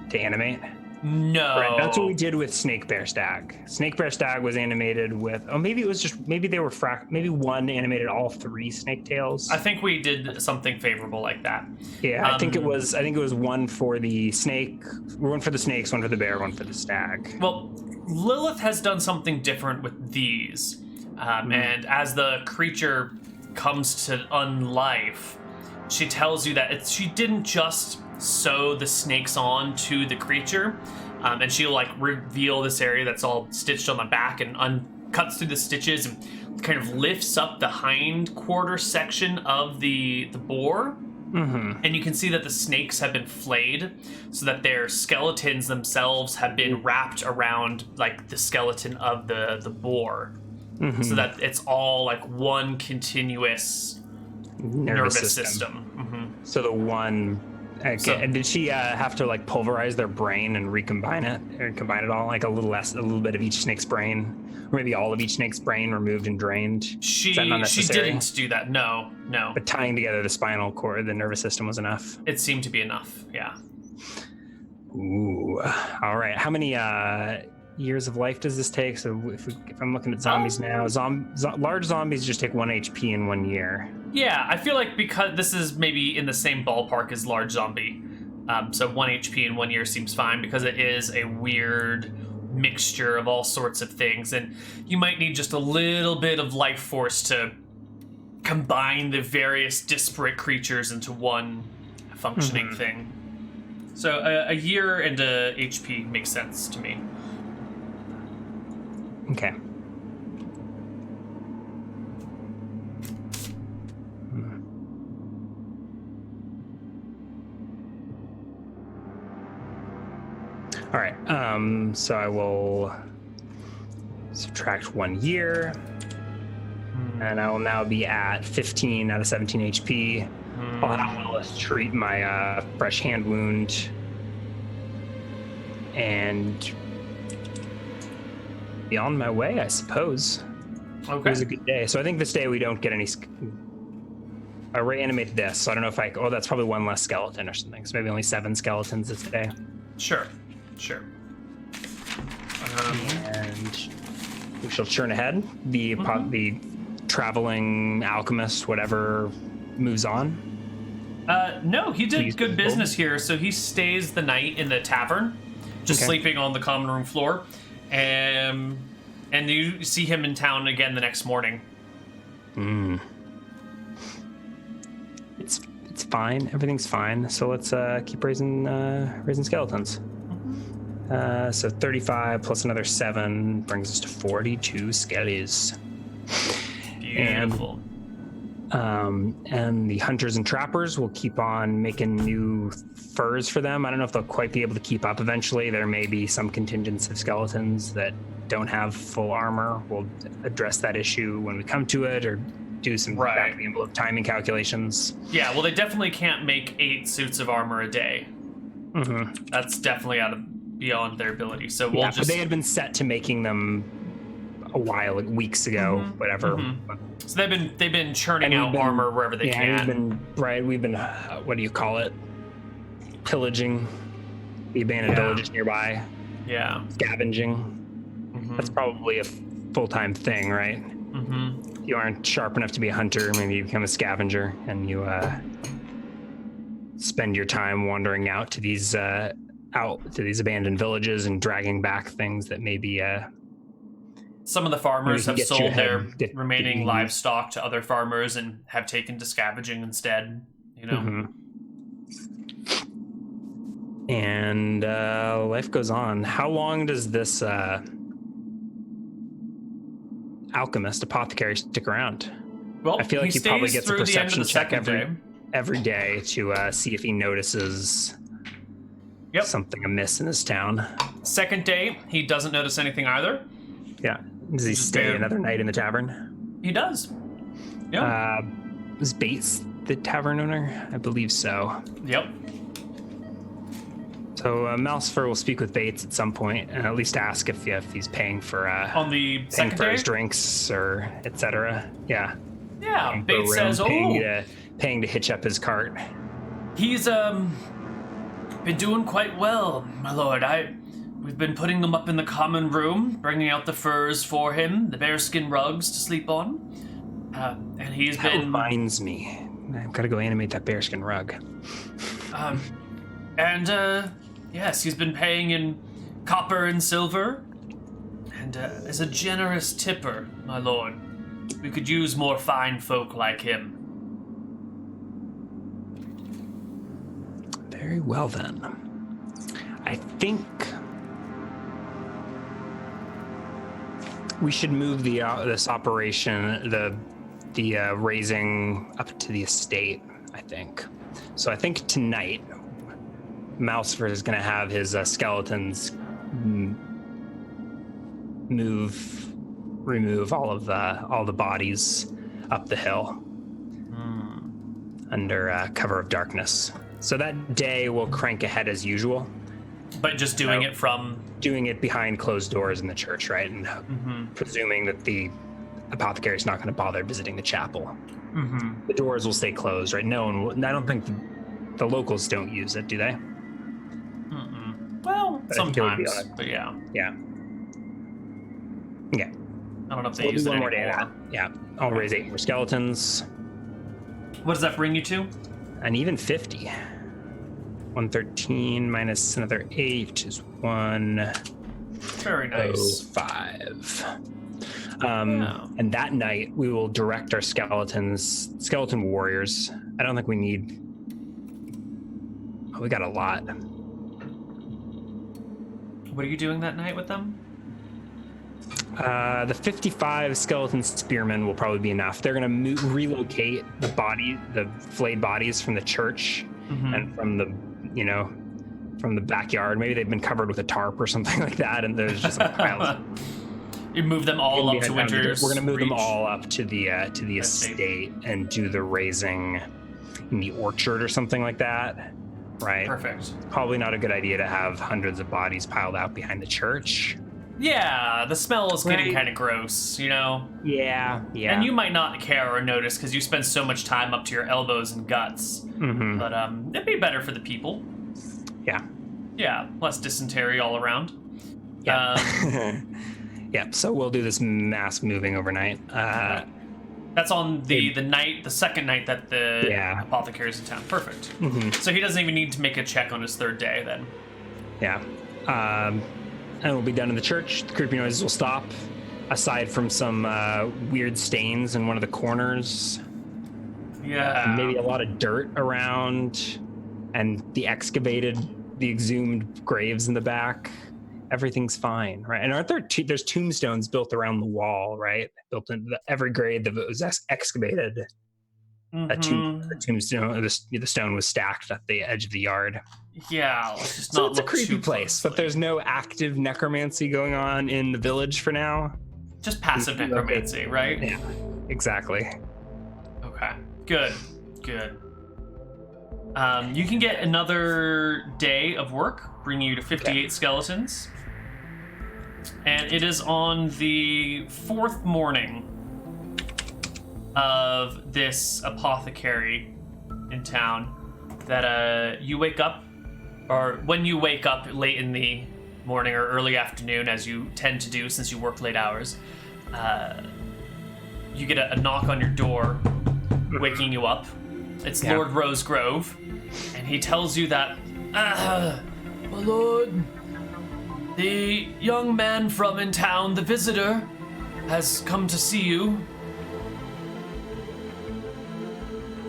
to animate? No. Right, that's what we did with Snake Bear Stag. Snake Bear Stag was animated with, maybe it was just, maybe they were maybe 1 animated all 3 snake tails. I think we did something favorable like that. Yeah, I think it was 1 for the snake, 1 for the snakes, 1 for the bear, 1 for the stag. Well, Lilith has done something different with these. And as the creature comes to unlife, she tells you that she didn't just sew the snakes on to the creature, and she'll like reveal this area that's all stitched on the back and cuts through the stitches and kind of lifts up the hind quarter section of the boar. Mm-hmm. And you can see that the snakes have been flayed so that their skeletons themselves have been wrapped around like the skeleton of the boar. Mm-hmm. So that it's all like one continuous nervous system. Mm-hmm. So the one Okay. So- and did she have to like pulverize their brain and recombine it, or combine it all, like a little bit of each snake's brain, or maybe all of each snake's brain removed and drained? Is that not She necessary? didn't do that. No. But tying together the spinal cord, the nervous system was enough. It seemed to be enough. Yeah. Ooh. All right. How many years of life does this take? So if I'm looking at zombies now, large zombies just take 1 HP in 1 year. Yeah, I feel like because this is maybe in the same ballpark as large zombie, so 1 HP in 1 year seems fine because it is a weird mixture of all sorts of things, and you might need just a little bit of life force to combine the various disparate creatures into one functioning thing. So a year and a HP makes sense to me. Okay. All right. So I will subtract 1 year, and I will now be at 15 out of 17 HP. I'll have Willis treat my fresh hand wound, and be on my way, I suppose. Okay. It was a good day. So I think this day we don't get any. I reanimated this, so I don't know if I. Oh, that's probably one less skeleton or something. So maybe only 7 skeletons this day. Sure. And we shall churn ahead. The traveling alchemist, whatever, moves on. No, he did good business here. So he stays the night in the tavern, just sleeping on the common room floor. And you see him in town again the next morning. It's fine. Everything's fine. So let's keep raising skeletons. So 35 plus another 7 brings us to 42 skellies. Beautiful. And the hunters and trappers will keep on making new furs for them. I don't know if they'll quite be able to keep up eventually. There may be some contingents of skeletons that don't have full armor. We'll address that issue when we come to it, or do some back of the envelope timing calculations. Yeah, well, they definitely can't make 8 suits of armor a day. That's definitely beyond their ability. So we'll just. But they had been set to making them a while, like weeks ago, whatever. So they've been churning out armor wherever they can. We've been what do you call it? Pillaging the abandoned villages nearby. Yeah. Scavenging. That's probably a full-time thing, right? If you aren't sharp enough to be a hunter, maybe you become a scavenger and you spend your time wandering out to these abandoned villages and dragging back things that maybe some of the farmers have sold their remaining the livestock to other farmers and have taken to scavenging instead, you know. And life goes on. How long does this alchemist, apothecary, stick around? Well, I feel like he probably gets a perception check every day to see if he notices something amiss in his town. Second day, he doesn't notice anything either. Yeah. Does he stay another night in the tavern? He does. Yeah. Is Bates the tavern owner? I believe so. Yep. So Malsifer will speak with Bates at some point and at least ask if he's paying for on the second day? his drinks or etc. Yeah. Yeah. Bates says, paying to hitch up his cart. He's been doing quite well, my lord. We've been putting them up in the common room, bringing out the furs for him, the bearskin rugs to sleep on. And he's that been... reminds me. I've got to go animate that bearskin rug. Yes, he's been paying in copper and silver. And as a generous tipper, my lord, we could use more fine folk like him. Very well, then. I think we should move this operation, the raising up to the estate, I think. So I think tonight, Malsifer is going to have his skeletons remove all the bodies up the hill under cover of darkness. So that day we'll crank ahead as usual. But just doing it from... Doing it behind closed doors in the church, right? And presuming that the apothecary is not going to bother visiting the chapel. The doors will stay closed, right? No one will, I don't think the locals don't use it, do they? Well, sometimes, but yeah. Yeah. I don't know if they We'll use do it one more day anymore. of that. Yeah. I'll raise 8 more skeletons. What does that bring you to? An even 50. 113 minus another 8 is 105. And that night we will direct our skeleton warriors. I don't think we need... Oh, we got a lot. What are you doing that night with them? The 55 skeleton spearmen will probably be enough. They're going to relocate the flayed bodies from the church and from the backyard. Maybe they've been covered with a tarp or something like that, and there's just some piles. You move them all up to Winter's. We're going to move them Reach. all up to the estate and do the raising in the orchard or something like that. Right. Perfect. Probably not a good idea to have hundreds of bodies piled out behind the church. Yeah, the smell is getting kind of gross, you know? Yeah. And you might not care or notice because you spend so much time up to your elbows and guts. But it'd be better for the people. Yeah. Yeah, less dysentery all around. Yeah. So we'll do this mass moving overnight. That's on the second night that the apothecary is in town. Perfect. So he doesn't even need to make a check on his third day then. Yeah. And we'll be done in the church. The creepy noises will stop, aside from some weird stains in one of the corners. Yeah. And maybe a lot of dirt around, and the exhumed graves in the back. Everything's fine, right? And aren't there there's tombstones built around the wall, right? Built into every grave that was excavated. A tombstone, the stone was stacked at the edge of the yard. Yeah, let's just so not it's a look creepy too place, closely. but there's no active necromancy going on in the village for now. Just passive necromancy, right? Yeah, exactly. Okay, good. You can get another day of work, bringing you to 58 skeletons. And it is on the 4th morning of this apothecary in town that you wake up, or when you wake up late in the morning or early afternoon, as you tend to do since you work late hours, you get a knock on your door, waking you up. It's Lord Rosegrove, and he tells you that, my lord, the young man from in town, the visitor, has come to see you.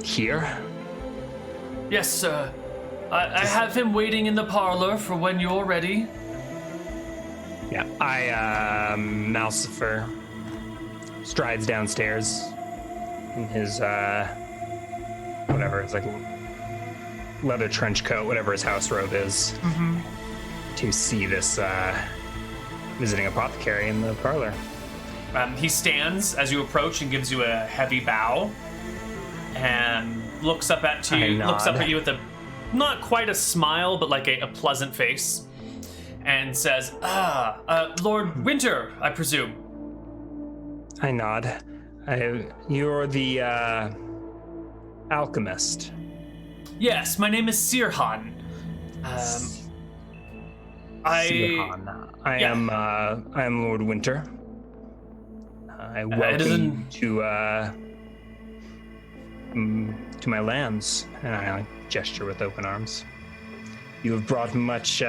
Here? Yes, sir. I have him waiting in the parlor for when you're ready. Yeah, Malcifer strides downstairs in his, whatever, it's like leather trench coat, whatever his house robe is, to see this visiting apothecary in the parlor. He stands as you approach and gives you a heavy bow, and looks up at you with a not quite a smile, but like a pleasant face, and says, Lord Winter, I presume. I nod. You're the alchemist. Yes, my name is Sirhan. Sirhan. I am Lord Winter. I welcome you to my lands, and I gesture with open arms. You have brought much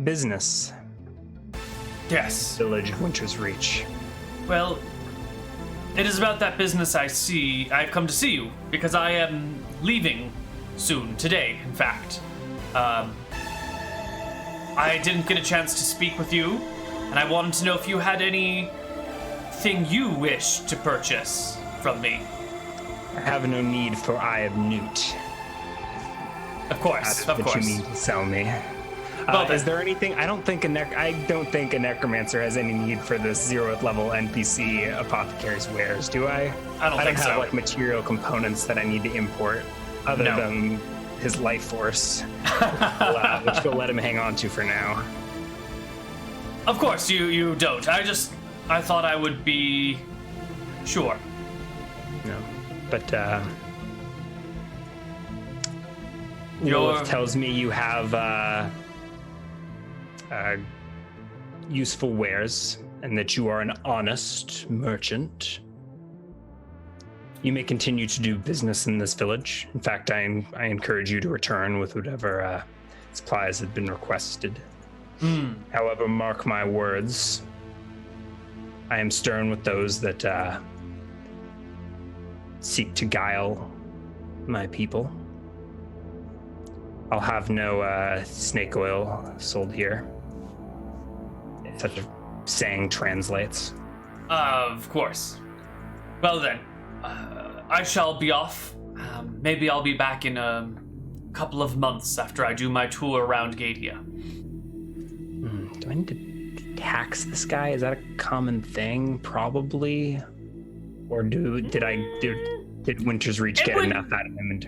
business. Yes. Village of Winter's Reach. Well, it is about that business I've come to see you, because I am leaving soon, today, in fact. I didn't get a chance to speak with you, and I wanted to know if you had anything you wish to purchase from me. I have no need for Eye of Newt. Of course. You mean to sell me? Is there anything? I don't think a necromancer has any need for this 0th level NPC apothecary's wares, do I? I don't think have so. Like material components that I need to import. other No. than his life force, which we'll let him hang on to for now. Of course, you don't. I thought I would be sure. No, but Your- Lilith tells me you have useful wares and that you are an honest merchant. You may continue to do business in this village. In fact, I encourage you to return with whatever supplies have been requested. However, mark my words, I am stern with those that seek to guile my people. I'll have no snake oil sold here. Such a saying translates. Of course. Well then, I shall be off. Maybe I'll be back in a couple of months after I do my tour around Gadia. Do I need to tax this guy? Is that a common thing? Probably. Or did Winter's Reach get enough out of him?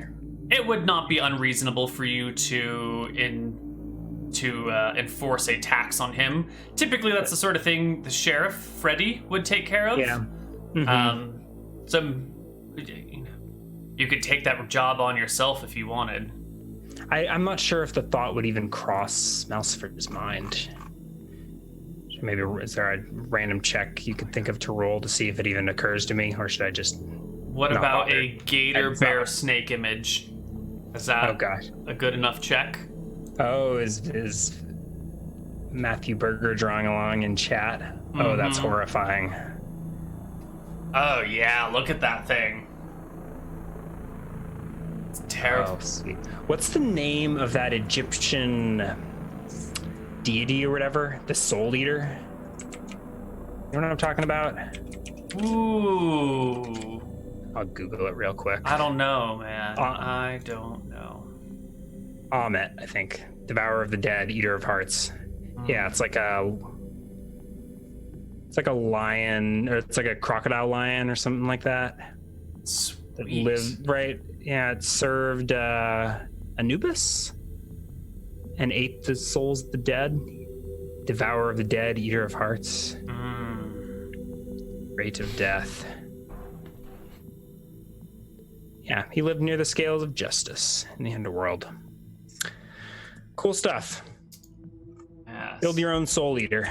It would not be unreasonable for you to enforce a tax on him. Typically, that's the sort of thing the sheriff, Freddy, would take care of. Yeah. So you could take that job on yourself if you wanted. I'm not sure if the thought would even cross Malsifer's mind. Maybe is there a random check you could think of to roll to see if it even occurs to me, or should I just? What not about bother? a gator bear snake image? Is that Oh gosh. a good enough check? Oh, is Matthew Berger drawing along in chat? Oh, that's horrifying. Oh yeah, look at that thing. It's terrible. Oh, sweet. What's the name of that Egyptian deity or whatever? The Soul Eater? You know what I'm talking about? Ooh. I'll Google it real quick. I don't know, man. I don't know. Amet, I think. Devourer of the Dead, Eater of Hearts. Yeah, it's like a lion, or it's like a crocodile lion or something like that. Sweet. That lived, right? Yeah, it served Anubis and ate the souls of the dead. Devourer of the Dead, Eater of Hearts. Rate of death. Yeah, he lived near the scales of justice in the underworld. Cool stuff. Yes. Build your own soul eater.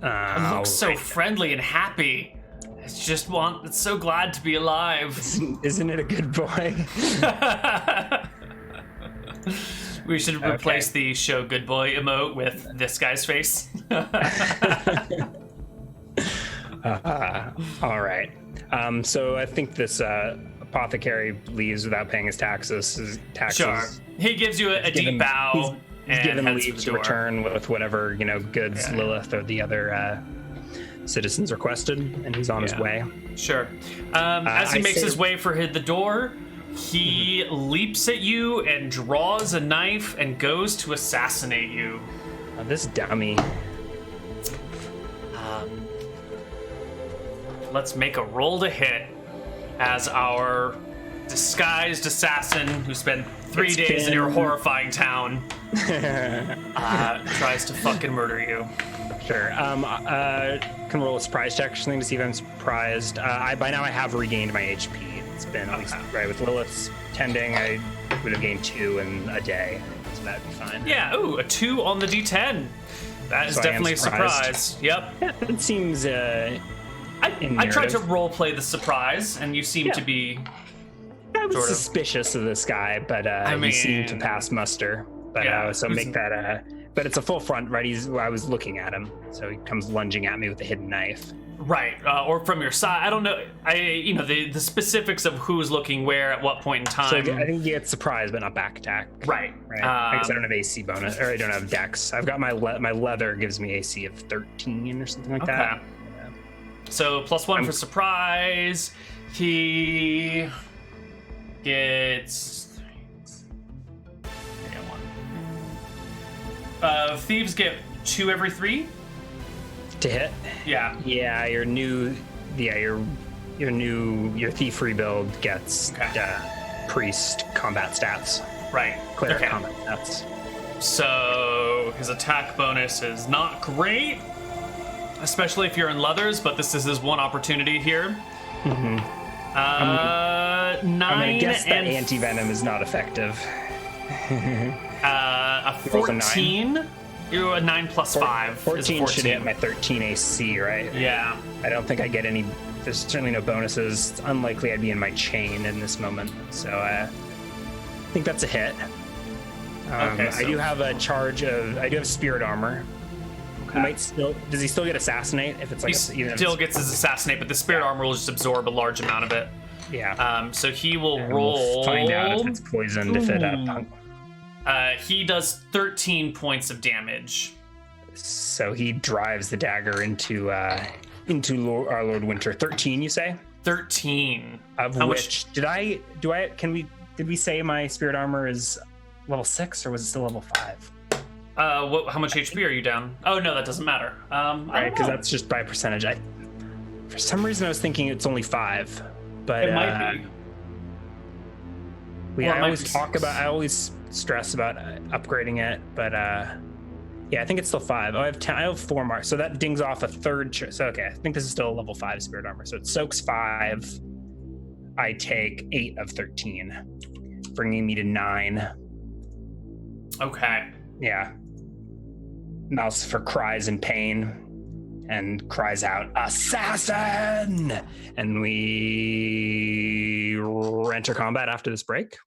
It looks so friendly and happy. It's so glad to be alive. Isn't it a good boy? We should replace the show good boy emote with this guy's face. All right. So I think this apothecary leaves without paying his taxes. Sure. He gives you a deep bow. He's and given heads leave for the to door. return with whatever goods Lilith or the other citizens requested, and he's on his way. Sure. As he makes his way for the door, he leaps at you and draws a knife and goes to assassinate you. This dummy. Let's make a roll to hit as our disguised assassin who spent 3 days in your horrifying town tries to fucking murder you. Sure. Can roll a surprise check or something to see if I'm surprised. By now I have regained my HP. It's been at least right with Lilith's tending. I would have gained 2 in a day, so that'd be fine. Yeah. Ooh, a 2 on the D10. That is So I am definitely a surprised. surprise. Yep. Yeah, it seems. I tried to role play the surprise, and you seem to be. I was sort of. suspicious of this guy, but he seemed to pass muster. But so make that. But it's a full front, right? I was looking at him, so he comes lunging at me with a hidden knife. Right, or from your side. I don't know. The specifics of who's looking where at what point in time. So I think you get surprise, but not back attack. Right. I guess I don't have AC bonus, or I don't have Dex. I've got my leather gives me AC of 13 or something like that. Yeah. So +1 for surprise. He gets. Thieves get 2 every 3. To hit. Yeah. Yeah, your new Yeah, your thief rebuild gets priest combat stats. Right. Cleric combat stats. So his attack bonus is not great, especially if you're in leathers, but this is his one opportunity here. Mm-hmm. 9 I'm gonna guess that and anti-venom is not effective. a 14. A 9 plus 5. 14 should hit my 13 AC, right? Yeah. I don't think I get any. There's certainly no bonuses. It's unlikely I'd be in my chain in this moment, so I think that's a hit. Okay, so I do have a charge of. I do have spirit armor. Okay. He might still. Does he still get assassinate if it's like? He still gets his assassinate, but the spirit armor will just absorb a large amount of it. Yeah. So he will And roll. We'll find out if it's poisoned. If it. He does 13 points of damage. So he drives the dagger into our Lord Winter. 13, you say? 13. Of How which much? Did we say my spirit armor is level 6 or was it still level 5? How much HP are you down? Oh no, that doesn't matter. Right, because that's just by percentage. For some reason I was thinking it's only 5, but it might be. I always stress about upgrading it, but yeah, I think it's still 5. I have 4 marks, so that dings off a third. So okay, I think this is still a level 5 spirit armor. So it soaks 5. I take 8 of 13, bringing me to 9. Okay. Yeah. Mouse for cries in pain and cries out, "Assassin!" And we enter combat after this break.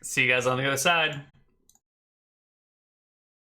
See you guys on the other side.